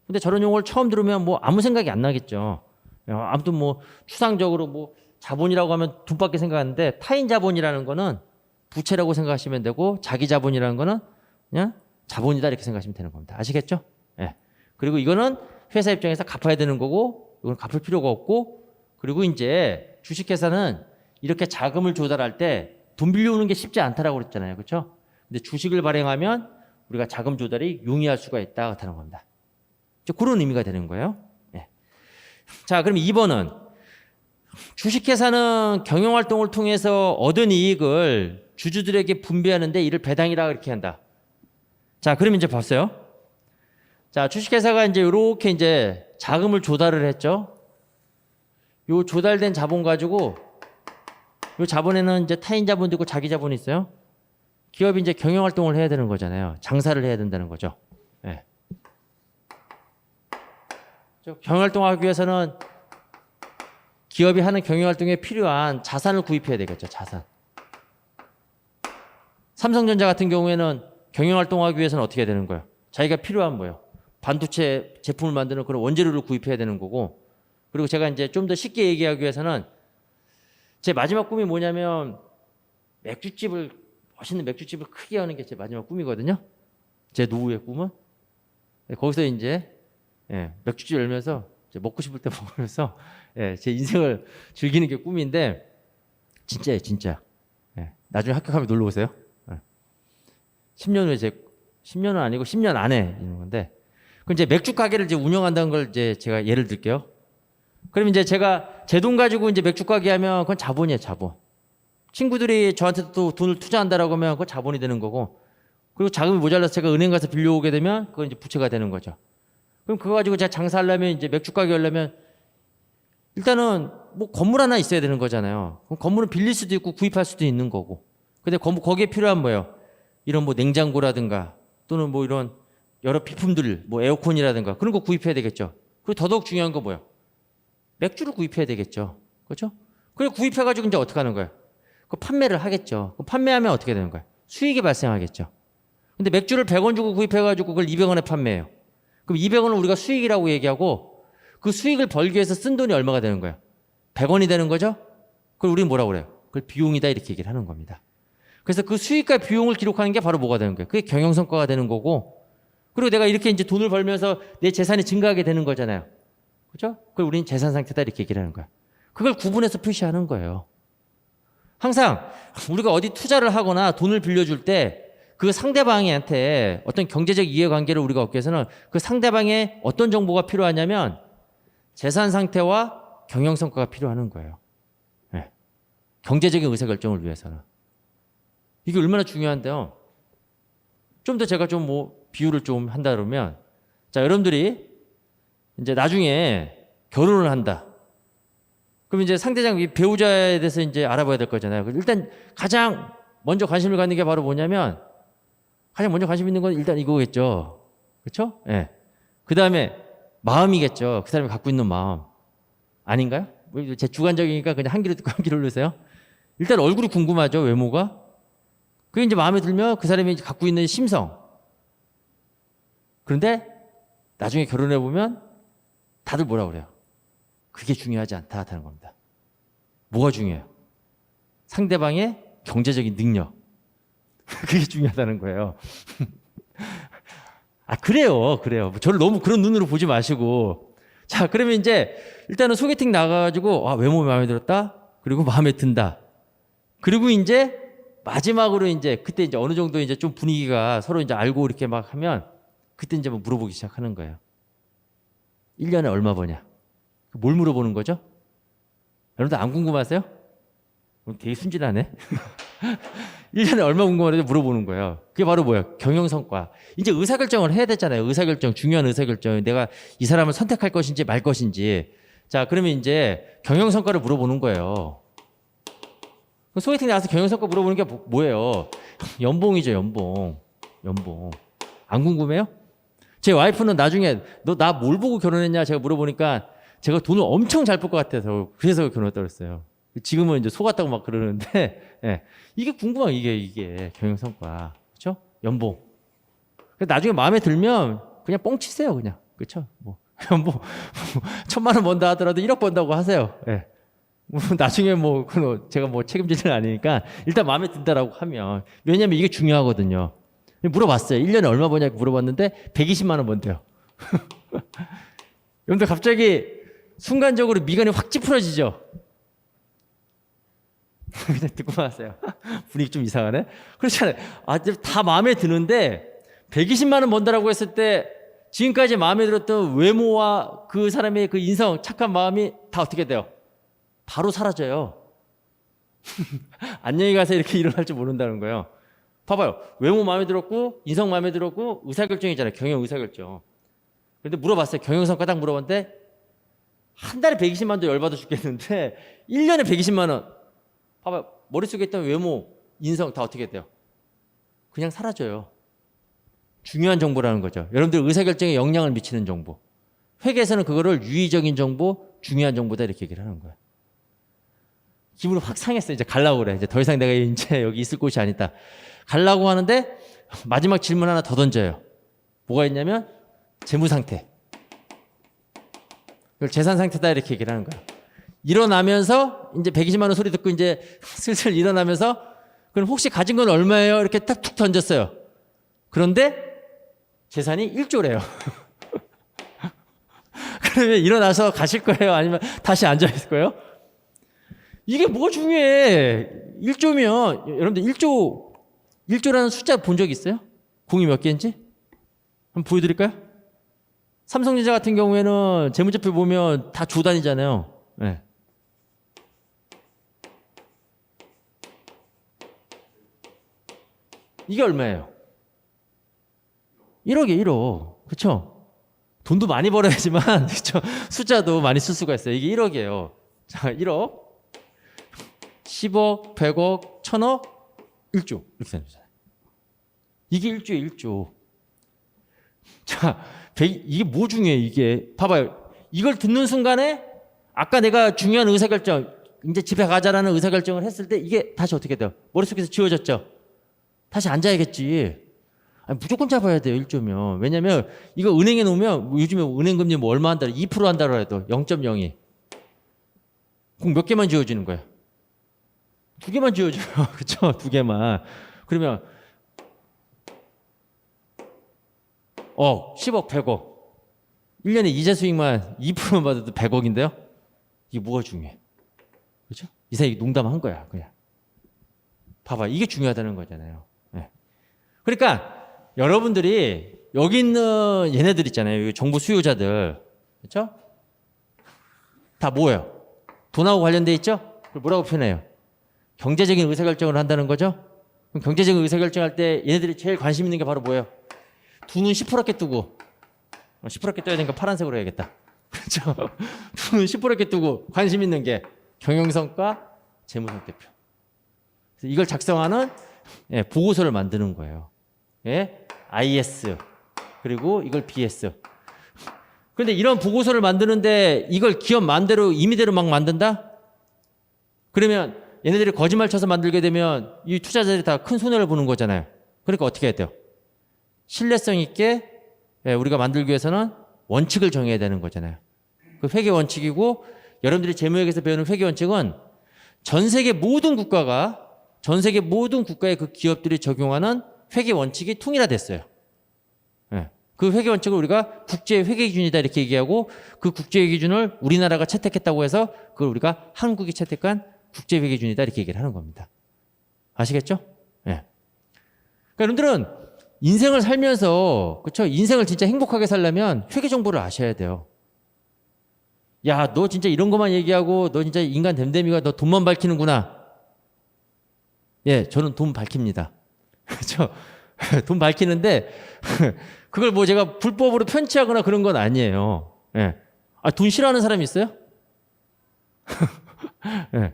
[SPEAKER 1] 근데 저런 용어를 처음 들으면 뭐 아무 생각이 안 나겠죠. 아무튼 뭐 추상적으로 뭐 자본이라고 하면 돈밖에 생각하는데 타인 자본이라는 거는 부채라고 생각하시면 되고 자기 자본이라는 거는 그냥 자본이다 이렇게 생각하시면 되는 겁니다. 아시겠죠? 예. 네. 그리고 이거는 회사 입장에서 갚아야 되는 거고 이건 갚을 필요가 없고 그리고 이제 주식회사는 이렇게 자금을 조달할 때 돈 빌려오는 게 쉽지 않다라고 그랬잖아요. 그렇죠? 근데 주식을 발행하면 우리가 자금 조달이 용이할 수가 있다 하는 겁니다. 그런 의미가 되는 거예요. 네. 자, 그럼 2번은 주식회사는 경영활동을 통해서 얻은 이익을 주주들에게 분배하는데 이를 배당이라고 이렇게 한다. 자, 그럼 이제 봤어요. 자, 주식회사가 이제 이렇게 이제 자금을 조달을 했죠. 요 조달된 자본 가지고 요 자본에는 이제 타인 자본도 있고 자기 자본이 있어요. 기업이 이제 경영 활동을 해야 되는 거잖아요. 장사를 해야 된다는 거죠. 예. 경영 활동하기 위해서는 기업이 하는 경영 활동에 필요한 자산을 구입해야 되겠죠. 자산. 삼성전자 같은 경우에는 경영 활동하기 위해서는 어떻게 해야 되는 거예요? 자기가 필요한 뭐예요? 반도체 제품을 만드는 그런 원재료를 구입해야 되는 거고, 그리고 제가 이제 좀 더 쉽게 얘기하기 위해서는 제 마지막 꿈이 뭐냐면 맥주집을, 멋있는 맥주집을 크게 하는 게 제 마지막 꿈이거든요. 제 노후의 꿈은. 거기서 이제 맥주집 열면서 이제 먹고 싶을 때 먹으면서 제 인생을 즐기는 게 꿈인데, 진짜예요, 진짜. 나중에 합격하면 놀러 오세요. 10년 후에 10년은 아니고 10년 안에 이런 건데, 그럼 이제 맥주 가게를 이제 운영한다는 걸 이제 제가 예를 들게요. 그럼 이제 제가 제 돈 가지고 이제 맥주 가게 하면 그건 자본이에요, 자본. 친구들이 저한테 또 돈을 투자한다라고 하면 그건 자본이 되는 거고, 그리고 자금이 모자라서 제가 은행 가서 빌려오게 되면 그건 이제 부채가 되는 거죠. 그럼 그거 가지고 제가 장사하려면, 이제 맥주 가게 하려면 일단은 뭐 건물 하나 있어야 되는 거잖아요. 그럼 건물은 빌릴 수도 있고 구입할 수도 있는 거고. 근데 거기에 필요한 뭐예요? 이런 뭐 냉장고라든가 또는 뭐 이런 여러 비품들, 뭐 에어컨이라든가 그런 거 구입해야 되겠죠. 그리고 더더욱 중요한 거 뭐예요? 맥주를 구입해야 되겠죠. 그렇죠? 그리고 구입해가지고 이제 어떻게 하는 거예요? 그 판매를 하겠죠. 그 판매하면 어떻게 되는 거예요? 수익이 발생하겠죠. 근데 맥주를 100원 주고 구입해가지고 그걸 200원에 판매해요. 그럼 200원을 우리가 수익이라고 얘기하고, 그 수익을 벌기 위해서 쓴 돈이 얼마가 되는 거예요? 100원이 되는 거죠? 그걸 우리는 뭐라고 그래요? 그걸 비용이다 이렇게 얘기를 하는 겁니다. 그래서 그 수익과 비용을 기록하는 게 바로 뭐가 되는 거예요? 그게 경영성과가 되는 거고, 그리고 내가 이렇게 이제 돈을 벌면서 내 재산이 증가하게 되는 거잖아요. 그렇죠? 그걸 우리는 재산 상태다 이렇게 얘기를 하는 거야. 그걸 구분해서 표시하는 거예요. 항상 우리가 어디 투자를 하거나 돈을 빌려줄 때 그 상대방한테 어떤 경제적 이해관계를 우리가 얻기 위해서는 그 상대방의 어떤 정보가 필요하냐면 재산 상태와 경영 성과가 필요한 거예요. 네. 경제적인 의사결정을 위해서는. 이게 얼마나 중요한데요. 좀 더 제가 좀 뭐 비유를 좀 한다 그러면, 자, 여러분들이 이제 나중에 결혼을 한다. 그럼 이제 상대방 배우자에 대해서 이제 알아봐야 될 거잖아요. 일단 가장 먼저 관심을 갖는 게 바로 뭐냐면, 가장 먼저 관심 있는 건 일단 이거겠죠. 그렇죠? 예. 네. 그 다음에 마음이겠죠. 그 사람이 갖고 있는 마음. 아닌가요? 제 주관적이니까 그냥 한 귀로 듣고 한 귀로 올리세요. 일단 얼굴이 궁금하죠. 외모가. 그게 이제 마음에 들면 그 사람이 갖고 있는 심성. 그런데 나중에 결혼해 보면 다들 뭐라 그래요? 그게 중요하지 않다 하는 겁니다. 뭐가 중요해요? 상대방의 경제적인 능력. 그게 중요하다는 거예요. 아, 그래요. 저를 너무 그런 눈으로 보지 마시고. 자, 그러면 이제 일단은 소개팅 나가가지고, 아, 외모 마음에 들었다? 그리고 마음에 든다. 그리고 이제 마지막으로 이제 그때 이제 어느 정도 이제 좀 분위기가 서로 이제 알고 이렇게 막 하면 그때 이제 뭐 물어보기 시작하는 거예요. 1년에 얼마 버냐? 뭘 물어보는 거죠? 여러분들 안 궁금하세요? 되게 순진하네. 1년에 얼마 궁금한데 물어보는 거예요. 그게 바로 뭐예요? 경영성과. 이제 의사결정을 해야 되잖아요. 의사결정, 중요한 의사결정. 내가 이 사람을 선택할 것인지 말 것인지. 자, 그러면 이제 경영성과를 물어보는 거예요. 소개팅 나가서 경영성과 물어보는 게 뭐예요? 연봉이죠, 연봉. 안 궁금해요? 제 와이프는 나중에 너 나 뭘 보고 결혼했냐 제가 물어보니까 제가 돈을 엄청 잘 벌 것 같아서 그래서 결혼했다고 그랬어요. 지금은 이제 속았다고 막 그러는데, 예. 이게 궁금한 이게 경영성과. 그렇죠? 연봉. 나중에 마음에 들면 그냥 뻥치세요, 그냥. 그렇죠? 뭐 연봉 1,000만 원 번다 하더라도 1억 번다고 하세요. 예. 뭐 나중에 뭐 제가 뭐 책임지는 아니니까 일단 마음에 든다라고 하면, 왜냐면 이게 중요하거든요. 물어봤어요. 1년에 얼마 버냐고 물어봤는데 120만 원 번대요. 여러분들 갑자기 순간적으로 미간이 확 찌푸러지죠? 그냥 듣고 나왔어요. 분위기 좀 이상하네. 그렇잖아요. 아, 다 마음에 드는데 120만 원 번다라고 했을 때 지금까지 마음에 들었던 외모와 그 사람의 그 인성, 착한 마음이 다 어떻게 돼요? 바로 사라져요. 안녕히 가세요 이렇게 일어날 줄 모른다는 거예요. 봐봐요. 외모 마음에 들었고 인성 마음에 들었고 의사결정이잖아요. 경영 의사결정. 그런데 물어봤어요. 경영성과 딱 물어봤는데 한 달에 120만 원도 열받아 죽겠는데 1년에 120만 원. 봐봐. 머릿속에 있던 외모, 인성 다 어떻게 돼요? 그냥 사라져요. 중요한 정보라는 거죠. 여러분들 의사결정에 영향을 미치는 정보. 회계에서는 그거를 유의적인 정보, 중요한 정보다 이렇게 얘기를 하는 거예요. 기분이 확 상했어요. 이제 가려고 그래. 이제 더 이상 내가 이제 여기 있을 곳이 아니다. 가려고 하는데 마지막 질문 하나 더 던져요. 뭐가 있냐면 재무 상태. 이걸 재산 상태다 이렇게 얘기를 하는 거야. 일어나면서 이제 120만 원 소리 듣고 이제 슬슬 일어나면서 그럼 혹시 가진 건 얼마예요? 이렇게 딱 툭 던졌어요. 그런데 재산이 1조래요. 그러면 일어나서 가실 거예요? 아니면 다시 앉아 있을 거예요? 이게 뭐가 중요해? 1조면 여러분들 1조라는 숫자 본 적 있어요? 공이 몇 개인지? 한번 보여드릴까요? 삼성전자 같은 경우에는 재무제표 보면 다 조 단위잖아요. 네. 이게 얼마예요? 1억이에요, 1억. 그쵸? 돈도 많이 벌어야지만, 그쵸? 숫자도 많이 쓸 수가 있어요. 이게 1억이에요. 자, 1억, 10억, 100억, 1000억, 1조. 이렇게 되는 거잖아요. 이게 1조예요, 1조. 자, 이게 뭐 중요해, 이게. 봐봐요. 이걸 듣는 순간에, 아까 내가 중요한 의사결정, 이제 집에 가자라는 의사결정을 했을 때, 이게 다시 어떻게 돼요? 머릿속에서 지워졌죠? 다시 앉아야겠지. 아니, 무조건 잡아야 돼요, 1조면. 왜냐면, 이거 은행에 놓으면, 요즘에 은행금리 뭐 얼마 한다, 2% 한다고 해도 0.02. 그럼 몇 개만 지워지는 거야? 2개만 지워져요. 그쵸? 2개만. 그러면, 10억, 100억. 1년에 이자 수익만 2%만 받아도 100억인데요? 이게 뭐가 중요해? 그렇죠? 이 사람이 농담한 거야, 그냥. 봐봐, 이게 중요하다는 거잖아요. 네. 그러니까 여러분들이 여기 있는 얘네들 있잖아요, 정보 수요자들, 그렇죠? 다 뭐예요? 돈하고 관련돼 있죠? 그걸 뭐라고 표현해요? 경제적인 의사결정을 한다는 거죠? 그럼 경제적인 의사결정할 때 얘네들이 제일 관심 있는 게 바로 뭐예요? 두 눈 시퍼렇게 뜨고, 시퍼렇게 떠야 되니까 파란색으로 해야겠다. 그렇죠? 두 눈 시퍼렇게 뜨고 관심 있는 게 경영성과 재무상태표. 그래서 이걸 작성하는 보고서를 만드는 거예요. 예? IS 그리고 이걸 BS. 그런데 이런 보고서를 만드는데 이걸 기업 마음대로 임의대로 막 만든다? 그러면 얘네들이 거짓말 쳐서 만들게 되면 이 투자자들이 다 큰 손해를 보는 거잖아요. 그러니까 어떻게 해야 돼요? 신뢰성 있게 우리가 만들기 위해서는 원칙을 정해야 되는 거잖아요. 그 회계 원칙이고, 여러분들이 재무회계에서 배우는 회계 원칙은 전 세계 모든 국가의 그 기업들이 적용하는 회계 원칙이 통일화됐어요. 그 회계 원칙을 우리가 국제 회계 기준이다 이렇게 얘기하고, 그 국제 회계 기준을 우리나라가 채택했다고 해서 그걸 우리가 한국이 채택한 국제 회계 기준이다 이렇게 얘기를 하는 겁니다. 아시겠죠? 네. 그러니까 여러분들은 인생을 살면서, 그쵸? 인생을 진짜 행복하게 살려면 회계 정보를 아셔야 돼요. 야, 너 진짜 이런 것만 얘기하고 너 진짜 인간 됨됨이가 너 돈만 밝히는구나. 예, 저는 돈 밝힙니다. 그렇죠? 돈 밝히는데 그걸 뭐 제가 불법으로 편취하거나 그런 건 아니에요. 예. 아, 돈 싫어하는 사람이 있어요? 예.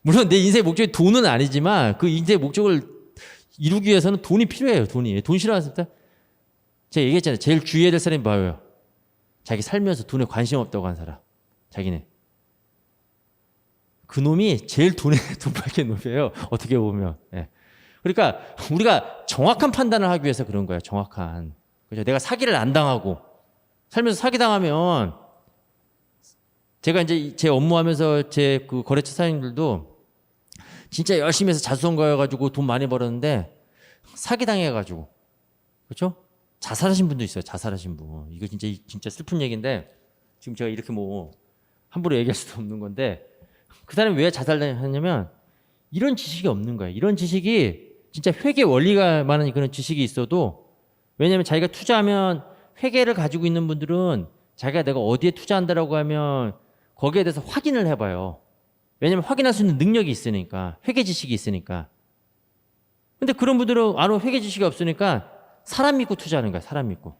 [SPEAKER 1] 물론 내 인생의 목적이 돈은 아니지만 그 인생의 목적을 이루기 위해서는 돈이 필요해요. 돈 싫어하십니까? 제가 얘기했잖아요. 제일 주의해야 될 사람이 뭐예요? 자기 살면서 돈에 관심 없다고 한 사람. 자기네. 그 놈이 제일 돈 밝힌 놈이에요. 어떻게 보면. 예. 그러니까 우리가 정확한 판단을 하기 위해서 그런 거예요. 정확한. 그죠? 내가 사기를 안 당하고 살면서 사기 당하면, 제가 이제 제 업무하면서 제 그 거래처 사장님들도 진짜 열심히 해서 자수성가해가지고 돈 많이 벌었는데 사기 당해가지고, 그렇죠? 자살하신 분도 있어요. 자살하신 분. 이거 진짜 슬픈 얘기인데 지금 제가 이렇게 뭐 함부로 얘기할 수도 없는 건데, 그 사람이 왜 자살하냐면 이런 지식이 없는 거예요. 이런 지식이 진짜 회계 원리가 많은 그런 지식이 있어도, 왜냐하면 자기가 투자하면 회계를 가지고 있는 분들은 자기가 내가 어디에 투자한다라고 하면 거기에 대해서 확인을 해봐요. 왜냐면 확인할 수 있는 능력이 있으니까, 회계 지식이 있으니까. 근데 그런 분들은 아무 회계 지식이 없으니까 사람 믿고 투자하는 거야, 사람 믿고.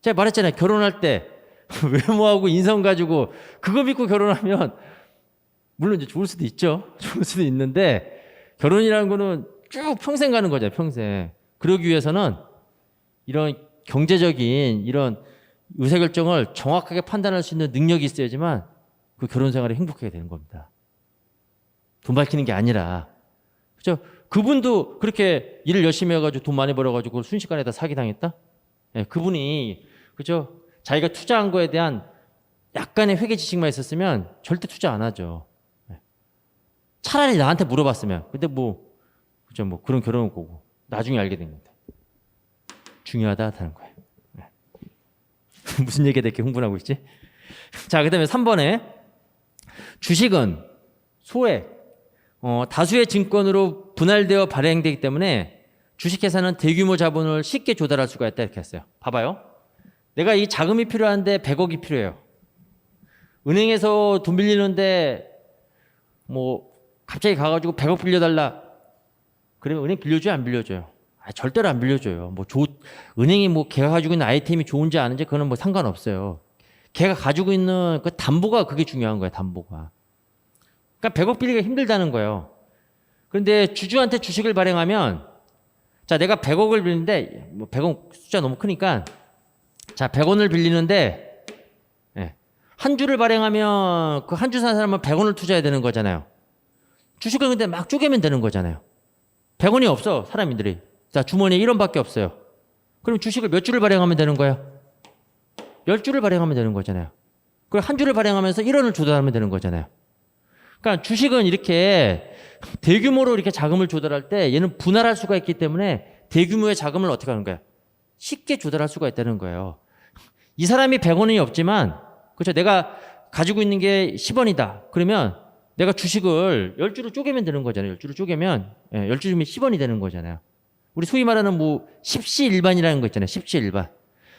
[SPEAKER 1] 제가 말했잖아요. 결혼할 때 외모하고 인성 가지고 그거 믿고 결혼하면 물론 이제 좋을 수도 있죠. 좋을 수도 있는데 결혼이라는 거는 쭉 평생 가는 거죠. 평생. 그러기 위해서는 이런 경제적인 이런 의사결정을 정확하게 판단할 수 있는 능력이 있어야지만 그 결혼 생활에 행복하게 되는 겁니다. 돈 밝히는 게 아니라. 그죠? 그분도 그렇게 일을 열심히 해가지고 돈 많이 벌어가지고 순식간에 다 사기당했다? 네, 그분이, 그죠? 자기가 투자한 거에 대한 약간의 회계지식만 있었으면 절대 투자 안 하죠. 네. 차라리 나한테 물어봤으면. 근데 뭐, 그죠? 뭐 그런 결혼을 보고 나중에 알게 된 건데. 중요하다는 거예요. 네. 무슨 얘기에 이렇게 흥분하고 있지? 자, 그 다음에 3번에 주식은 소액, 다수의 증권으로 분할되어 발행되기 때문에 주식회사는 대규모 자본을 쉽게 조달할 수가 있다 이렇게 했어요. 봐봐요. 내가 이 자금이 필요한데 100억이 필요해요. 은행에서 돈 빌리는데 뭐 갑자기 가가지고 100억 빌려달라. 그러면 은행 빌려줘요, 안 빌려줘요? 절대로 안 빌려줘요. 뭐 은행이 뭐 걔가 가지고 있는 아이템이 좋은지 아닌지 그거는 뭐 상관없어요. 걔가 가지고 있는 그 담보가 그게 중요한 거예요. 담보가. 그러니까 100억 빌리기가 힘들다는 거예요. 그런데 주주한테 주식을 발행하면 자 내가 100억을 빌리는데 뭐 100억 숫자 너무 크니까 자 100원을 빌리는데 예, 한 주를 발행하면 그 한 주 산 사람은 100원을 투자해야 되는 거잖아요. 주식을 근데 막 쪼개면 되는 거잖아요. 100원이 없어 사람들이. 자 주머니에 1원밖에 없어요. 그럼 주식을 몇 주를 발행하면 되는 거예요? 10주를 발행하면 되는 거잖아요. 그리고 한 주를 발행하면서 1원을 조달하면 되는 거잖아요. 그러니까 주식은 이렇게 대규모로 이렇게 자금을 조달할 때 얘는 분할할 수가 있기 때문에 대규모의 자금을 어떻게 하는 거예요? 쉽게 조달할 수가 있다는 거예요. 이 사람이 100원이 없지만 그렇죠? 내가 가지고 있는 게 10원이다. 그러면 내가 주식을 10주로 쪼개면 되는 거잖아요. 10주로 쪼개면 10주면 10원이 되는 거잖아요. 우리 소위 말하는 뭐 십시일반이라는 거 있잖아요. 십시일반.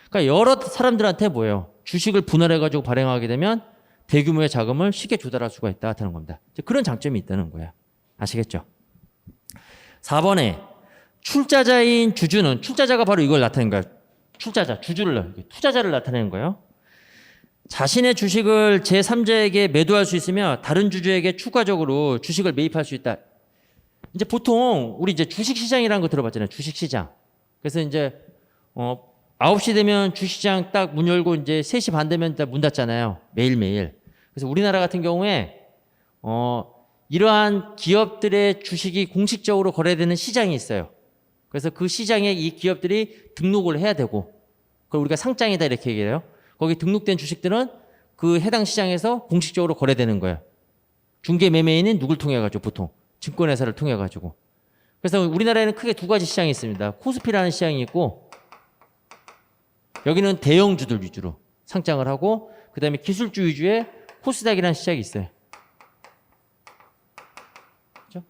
[SPEAKER 1] 그러니까 여러 사람들한테 뭐예요? 주식을 분할해가지고 발행하게 되면 대규모의 자금을 쉽게 조달할 수가 있다 하는 겁니다. 그런 장점이 있다는 거예요. 아시겠죠? 4번에 출자자인 주주는 출자자가 바로 이걸 나타낸 거예요. 출자자, 주주를 투자자를 나타내는 거예요. 자신의 주식을 제3자에게 매도할 수 있으며 다른 주주에게 추가적으로 주식을 매입할 수 있다. 이제 보통 우리 이제 주식시장이라는 거 들어봤잖아요. 주식시장. 그래서 이제 9시 되면 주식시장 딱 문 열고 이제 3시 반 되면 문 닫잖아요. 매일매일. 그래서 우리나라 같은 경우에 이러한 기업들의 주식이 공식적으로 거래되는 시장이 있어요. 그래서 그 시장에 이 기업들이 등록을 해야 되고 그걸 우리가 상장이다 이렇게 얘기해요. 거기 등록된 주식들은 그 해당 시장에서 공식적으로 거래되는 거예요. 중개 매매인은 누굴 통해 가지고 보통 증권회사를 통해 가지고. 그래서 우리나라에는 크게 두 가지 시장이 있습니다. 코스피라는 시장이 있고 여기는 대형주들 위주로 상장을 하고 그다음에 기술주 위주의 코스닥이라는 시장이 있어요. 그렇죠?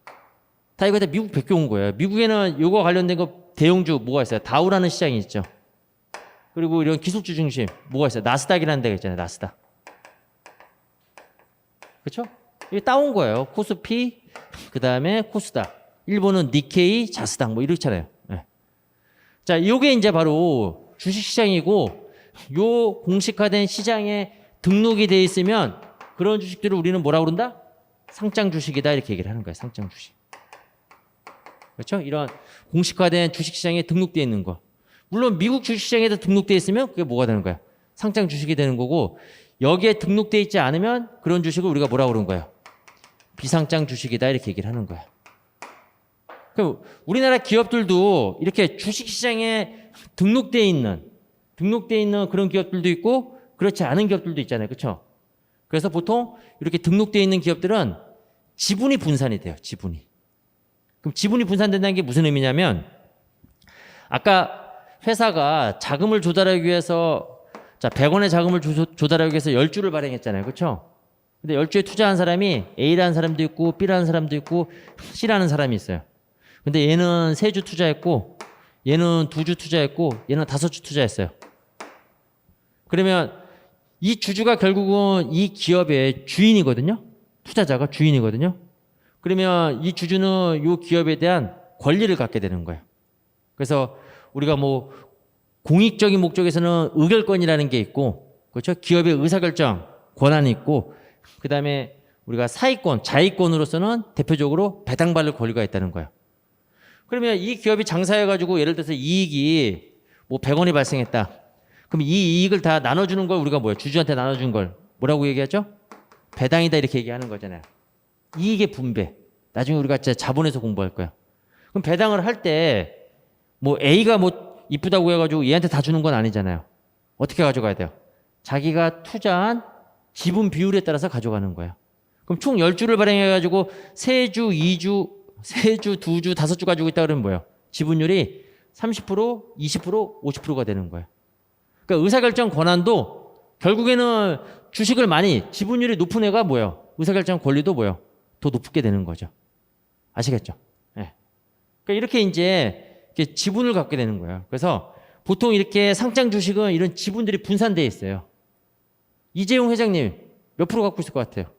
[SPEAKER 1] 다 이거 다 미국 베껴온 거예요. 미국에는 이거 관련된 거 대형주 뭐가 있어요? 다우라는 시장이 있죠. 그리고 이런 기술주 중심 뭐가 있어요? 나스닥이라는 데가 있잖아요. 나스닥. 그렇죠? 이게 따온 거예요. 코스피, 그다음에 코스닥. 일본은 니케이, 자스닥 뭐 이렇잖아요. 네. 자, 이게 이제 바로 주식 시장이고 요 공식화된 시장에 등록이 돼 있으면 그런 주식들을 우리는 뭐라고 그런다? 상장 주식이다 이렇게 얘기를 하는 거예요. 상장 주식. 그렇죠? 이런 공식화된 주식 시장에 등록되어 있는 거. 물론 미국 주식 시장에도 등록되어 있으면 그게 뭐가 되는 거야? 상장 주식이 되는 거고 여기에 등록되어 있지 않으면 그런 주식을 우리가 뭐라고 그러는 거예요? 비상장 주식이다 이렇게 얘기를 하는 거야. 그럼 우리나라 기업들도 이렇게 주식 시장에 등록되어 있는 그런 기업들도 있고 그렇지 않은 기업들도 있잖아요. 그렇죠? 그래서 보통 이렇게 등록되어 있는 기업들은 지분이 분산이 돼요. 지분이. 그럼 지분이 분산된다는 게 무슨 의미냐면 아까 회사가 자금을 조달하기 위해서 자 100원의 자금을 조달하기 위해서 10주를 발행했잖아요. 그렇죠? 근데 10주에 투자한 사람이 A라는 사람도 있고 B라는 사람도 있고 C라는 사람이 있어요. 근데 얘는 3주 투자했고 얘는 2주 투자했고 얘는 5주 투자했어요. 그러면 이 주주가 결국은 이 기업의 주인이거든요. 투자자가 주인이거든요. 그러면 이 주주는 이 기업에 대한 권리를 갖게 되는 거예요. 그래서 우리가 뭐 공익적인 목적에서는 의결권이라는 게 있고 그렇죠? 기업의 의사결정 권한이 있고, 그 다음에 우리가 사익권, 자익권으로서는 대표적으로 배당 받을 권리가 있다는 거예요. 그러면 이 기업이 장사해가지고 예를 들어서 이익이 뭐 100원이 발생했다. 그럼 이 이익을 다 나눠주는 걸 우리가 뭐예요? 주주한테 나눠준 걸 뭐라고 얘기하죠? 배당이다 이렇게 얘기하는 거잖아요. 이익의 분배. 나중에 우리가 진짜 자본에서 공부할 거야. 그럼 배당을 할 때 뭐 A가 뭐 이쁘다고 해가지고 얘한테 다 주는 건 아니잖아요. 어떻게 가져가야 돼요? 자기가 투자한 지분 비율에 따라서 가져가는 거예요. 그럼 총 10주를 발행해가지고 3주, 2주, 3주, 2주, 5주 가지고 있다 그러면 뭐예요? 지분율이 30%, 20%, 50%가 되는 거예요. 그러니까 의사결정 권한도 결국에는 주식을 많이 지분율이 높은 애가 뭐예요? 의사결정 권리도 뭐예요? 더 높게 되는 거죠. 아시겠죠? 네. 그러니까 이렇게 이제 이렇게 지분을 갖게 되는 거예요. 그래서 보통 이렇게 상장 주식은 이런 지분들이 분산되어 있어요. 이재용 회장님 몇 프로 갖고 있을 것 같아요?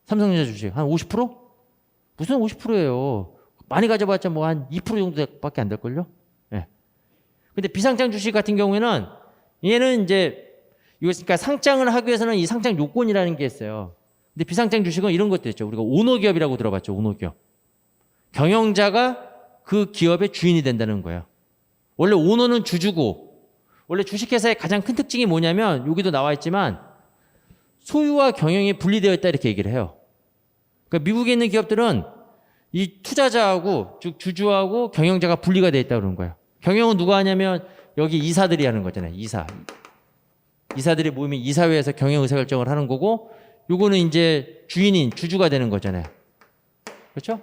[SPEAKER 1] 삼성전자 주식 한 50%? 무슨 50%예요? 많이 가져봤자 뭐 한 2% 정도밖에 안 될걸요? 예. 근데 비상장 주식 같은 경우에는 얘는 이제 이거 그러니까 상장을 하기 위해서는 이 상장 요건이라는 게 있어요. 근데 비상장 주식은 이런 것도 있죠. 우리가 오너기업이라고 들어봤죠. 오너기업. 경영자가 그 기업의 주인이 된다는 거예요. 원래 오너는 주주고, 원래 주식회사의 가장 큰 특징이 뭐냐면 여기도 나와 있지만 소유와 경영이 분리되어 있다 이렇게 얘기를 해요. 그러니까 미국에 있는 기업들은 이 투자자하고 즉 주주하고 경영자가 분리가 되어 있다고 그러는 거예요. 경영은 누가 하냐면 여기 이사들이 하는 거잖아요. 이사들이 모이면 이사회에서 경영 의사결정을 하는 거고, 요거는 이제 주인인 주주가 되는 거잖아요. 그렇죠?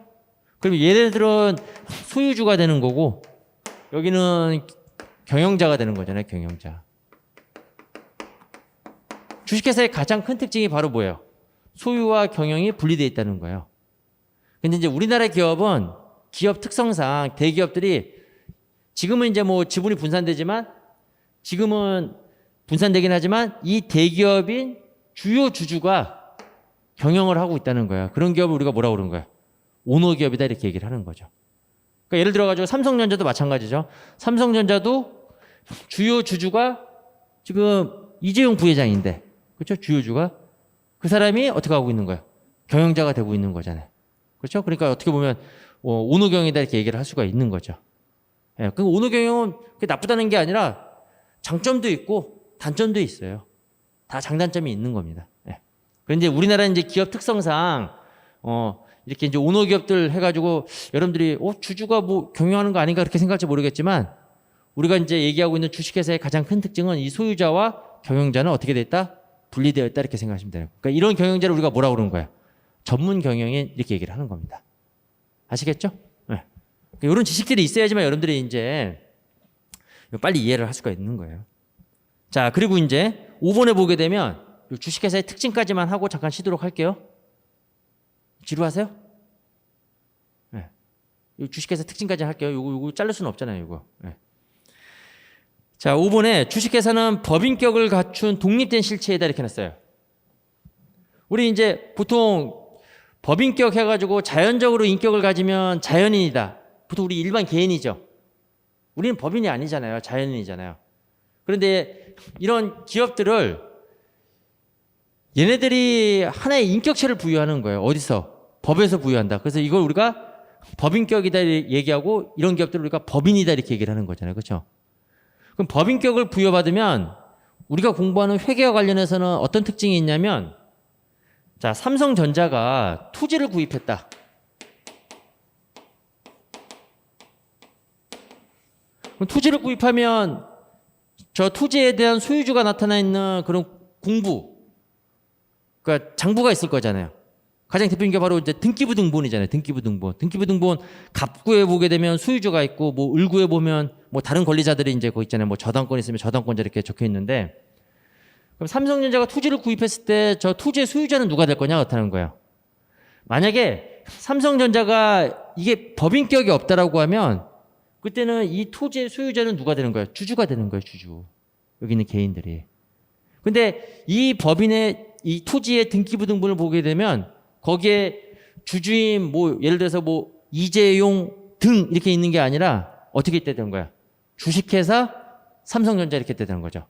[SPEAKER 1] 그럼 얘네들은 소유주가 되는 거고, 여기는 경영자가 되는 거잖아요. 경영자. 주식회사의 가장 큰 특징이 바로 뭐예요? 소유와 경영이 분리되어 있다는 거예요. 근데 이제 우리나라 기업은 기업 특성상 대기업들이 지금은 이제 뭐 지분이 분산되지만, 지금은 분산되긴 하지만 이 대기업인 주요 주주가 경영을 하고 있다는 거예요. 그런 기업을 우리가 뭐라고 그러는 거예요? 오너 기업이다 이렇게 얘기를 하는 거죠. 그러니까 예를 들어가지고 삼성전자도 마찬가지죠. 삼성전자도 주요 주주가 지금 이재용 부회장인데, 그렇죠? 주요주가 그 사람이 어떻게 하고 있는 거예요? 경영자가 되고 있는 거잖아요. 그렇죠? 그러니까 어떻게 보면 오너 경영이다 이렇게 얘기를 할 수가 있는 거죠. 예, 그 오너 경영은 나쁘다는 게 아니라 장점도 있고 단점도 있어요. 다 장단점이 있는 겁니다. 예. 그런데 우리나라 이제 기업 특성상 이렇게 이제 오너 기업들 해가지고 여러분들이 주주가 뭐 경영하는 거 아닌가 그렇게 생각할지 모르겠지만, 우리가 이제 얘기하고 있는 주식회사의 가장 큰 특징은 이 소유자와 경영자는 어떻게 됐다? 분리되어 있다 이렇게 생각하시면 돼요. 그러니까 이런 경영자를 우리가 뭐라고 그러는 거예요? 전문 경영인 이렇게 얘기를 하는 겁니다. 아시겠죠? 네. 그러니까 이런 지식들이 있어야지만 여러분들이 이제 빨리 이해를 할 수가 있는 거예요. 자, 그리고 이제 5번에 보게 되면 주식회사의 특징까지만 하고 잠깐 쉬도록 할게요. 지루하세요? 네. 주식회사 특징까지 할게요. 요거 자를 수는 없잖아요, 이거. 네. 자, 5번에 주식회사는 법인격을 갖춘 독립된 실체이다 이렇게 놨어요. 우리 이제 보통 법인격 해가지고 자연적으로 인격을 가지면 자연인이다. 보통 우리 일반 개인이죠. 우리는 법인이 아니잖아요. 자연인이잖아요. 그런데 이런 기업들을 얘네들이 하나의 인격체를 부여하는 거예요. 어디서? 법에서 부여한다. 그래서 이걸 우리가 법인격이다 얘기하고, 이런 기업들을 우리가 법인이다 이렇게 얘기를 하는 거잖아요. 그렇죠? 그럼 법인격을 부여받으면 우리가 공부하는 회계와 관련해서는 어떤 특징이 있냐면, 자, 삼성전자가 토지를 구입했다. 그럼 토지를 구입하면 저 토지에 대한 소유주가 나타나 있는 그런 공부, 그러니까 장부가 있을 거잖아요. 가장 대표적인 게 바로 이제 등기부 등본이잖아요. 등기부 등본. 등기부 등본 갑구에 보게 되면 소유주가 있고, 뭐 을구에 보면 뭐 다른 권리자들이 이제 거기 있잖아요. 뭐 저당권 있으면 저당권자 이렇게 적혀 있는데, 그럼 삼성전자가 토지를 구입했을 때 저 토지의 소유자는 누가 될 거냐 그렇다는 거예요. 만약에 삼성전자가 이게 법인격이 없다라고 하면 그때는 이 토지의 소유자는 누가 되는 거예요? 주주가 되는 거예요. 주주. 여기 있는 개인들이. 근데 이 법인의 이 토지의 등기부 등본을 보게 되면 거기에 주주인 뭐 예를 들어서 뭐 이재용 등 이렇게 있는 게 아니라 어떻게 있게 되는 거야? 주식회사 삼성전자 이렇게 되는 거죠.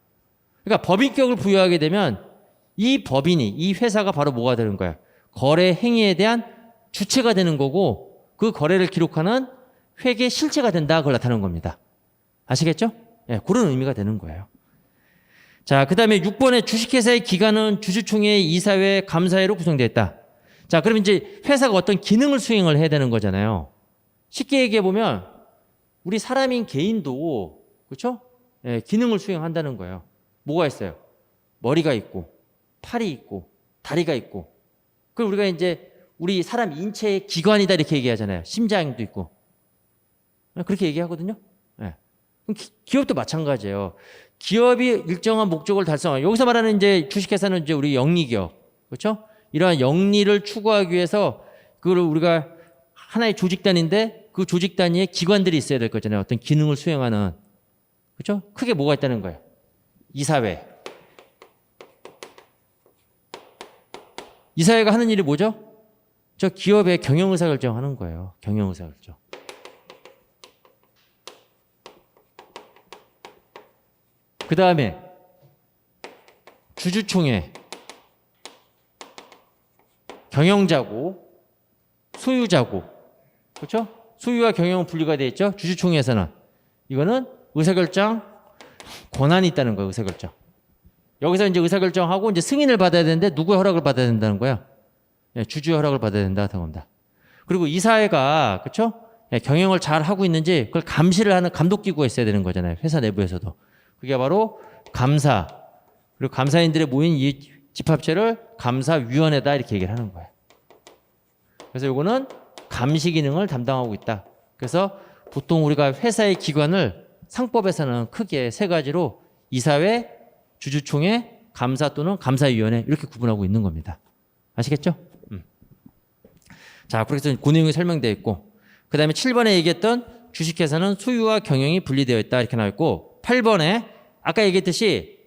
[SPEAKER 1] 그러니까 법인격을 부여하게 되면 이 법인이, 이 회사가 바로 뭐가 되는 거야? 거래 행위에 대한 주체가 되는 거고 그 거래를 기록하는 회계 실체가 된다. 그걸 나타내는 겁니다. 아시겠죠? 예, 그런 의미가 되는 거예요. 자, 그 다음에 6번에 주식회사의 기관은 주주총회, 이사회, 감사회로 구성되어 있다. 자, 그럼 이제 회사가 어떤 기능을 수행을 해야 되는 거잖아요. 쉽게 얘기해 보면 우리 사람인 개인도 그렇죠? 예, 기능을 수행한다는 거예요. 뭐가 있어요? 머리가 있고 팔이 있고 다리가 있고 그걸 우리가 이제 우리 사람 인체의 기관이다 이렇게 얘기하잖아요. 심장도 있고 그렇게 얘기하거든요. 예. 그럼 기업도 마찬가지예요. 기업이 일정한 목적을 달성하고 여기서 말하는 이제 주식회사는 이제 우리 영리기업 그렇죠? 이러한 영리를 추구하기 위해서 그걸 우리가 하나의 조직단인데 그 조직 단위에 기관들이 있어야 될 거잖아요. 어떤 기능을 수행하는 그렇죠? 크게 뭐가 있다는 거예요. 이사회. 이사회가 하는 일이 뭐죠? 저 기업의 경영의사결정하는 거예요. 경영의사결정. 그 다음에 주주총회, 경영자고, 소유자고, 그렇죠? 소유와 경영은 분리가 되어 있죠. 주주총회에서는 이거는 의사결정 권한이 있다는 거예요. 의사결정. 여기서 이제 의사결정하고 이제 승인을 받아야 되는데 누구의 허락을 받아야 된다는 거야? 예, 주주의 허락을 받아야 된다는 겁니다. 그리고 이사회가 그렇죠? 예, 경영을 잘 하고 있는지 그걸 감시를 하는 감독기구가 있어야 되는 거잖아요. 회사 내부에서도. 그게 바로 감사. 그리고 감사인들의 모인 이 집합체를 감사위원회다 이렇게 얘기를 하는 거예요. 그래서 이거는 감시 기능을 담당하고 있다. 그래서 보통 우리가 회사의 기관을 상법에서는 크게 세 가지로 이사회, 주주총회, 감사 또는 감사위원회 이렇게 구분하고 있는 겁니다. 아시겠죠? 자, 그래서 그 내용이 설명되어 있고 그 다음에 7번에 얘기했던 주식회사는 소유와 경영이 분리되어 있다 이렇게 나와 있고 8번에 아까 얘기했듯이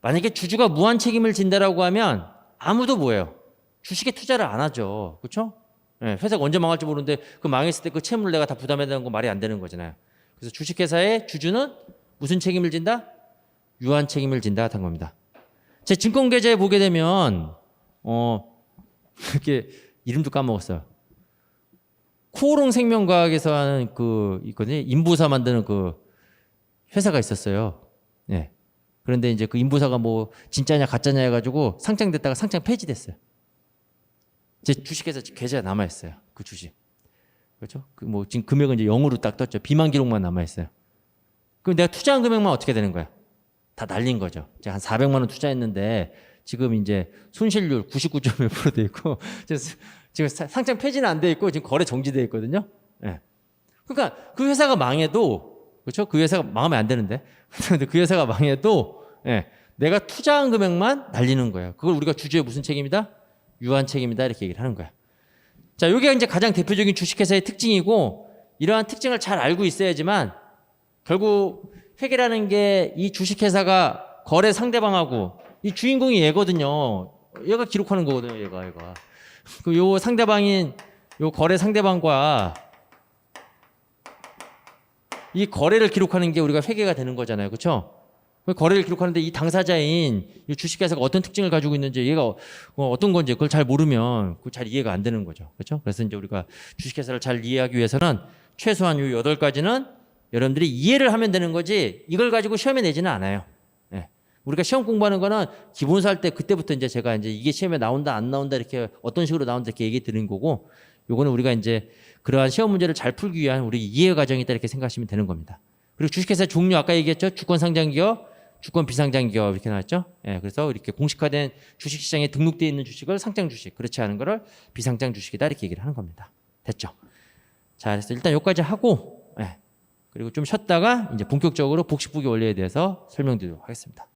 [SPEAKER 1] 만약에 주주가 무한 책임을 진다라고 하면 아무도 뭐예요? 주식에 투자를 안 하죠. 그렇죠? 네, 회사가 언제 망할지 모르는데 그 망했을 때 그 채무를 내가 다 부담해야 되는 거 말이 안 되는 거잖아요. 그래서 주식회사의 주주는 무슨 책임을 진다? 유한 책임을 진다 한 겁니다. 제 증권계좌에 보게 되면 이렇게 이름도 까먹었어요. 코오롱 생명과학에서 하는 그 있거든요. 인부사 만드는 그 회사가 있었어요. 네. 그런데 이제 그 인부사가 뭐 진짜냐 가짜냐 해가지고 상장됐다가 상장 폐지됐어요. 제 주식회사 계좌에 남아 있어요. 그 주식. 그렇죠? 그 뭐 지금 금액은 이제 0으로 딱 떴죠. 비만 기록만 남아 있어요. 그럼 내가 투자한 금액만 어떻게 되는 거야? 다 날린 거죠. 제가 한 400만 원 투자했는데 지금 이제 손실률 99.1% 돼 있고 지금 상장 폐지는 안 돼 있고 지금 거래 정지돼 있거든요. 예. 그러니까 그 회사가 망해도 그렇죠? 그 회사가 망하면 안 되는데 근데 그 회사가 망해도 예. 내가 투자한 금액만 날리는 거예요. 그걸 우리가 주주의 무슨 책임이다? 유한 책임이다 이렇게 얘기를 하는 거야. 자, 여기가 이제 가장 대표적인 주식회사의 특징이고 이러한 특징을 잘 알고 있어야지만 결국 회계라는 게 이 주식회사가 거래 상대방하고 이 주인공이 얘거든요. 얘가 기록하는 거거든요. 얘가. 그 요 상대방인 요 거래 상대방과 이 거래를 기록하는 게 우리가 회계가 되는 거잖아요. 그렇죠? 거래를 기록하는데 이 당사자인 이 주식회사가 어떤 특징을 가지고 있는지 얘가 어떤 건지 그걸 잘 모르면 그걸 잘 이해가 안 되는 거죠. 그렇죠? 그래서 이제 우리가 주식회사를 잘 이해하기 위해서는 최소한 요 8가지는 여러분들이 이해를 하면 되는 거지 이걸 가지고 시험에 내지는 않아요. 예. 우리가 시험 공부하는 거는 기본서 할 때 그때부터 이제 제가 이제 이게 시험에 나온다 안 나온다 이렇게 어떤 식으로 나온다 이렇게 얘기 드리는 거고 요거는 우리가 이제 그러한 시험 문제를 잘 풀기 위한 우리 이해 과정이다 이렇게 생각하시면 되는 겁니다. 그리고 주식회사 종류 아까 얘기했죠. 주권 상장 기업, 주권 비상장 기업 이렇게 나왔죠. 예. 그래서 이렇게 공식화된 주식시장에 등록되어 있는 주식을 상장 주식, 그렇지 않은 거를 비상장 주식이다 이렇게 얘기를 하는 겁니다. 됐죠? 자, 그래서 일단 여기까지 하고 예. 그리고 좀 쉬었다가 이제 본격적으로 복식부기 원리에 대해서 설명드리도록 하겠습니다.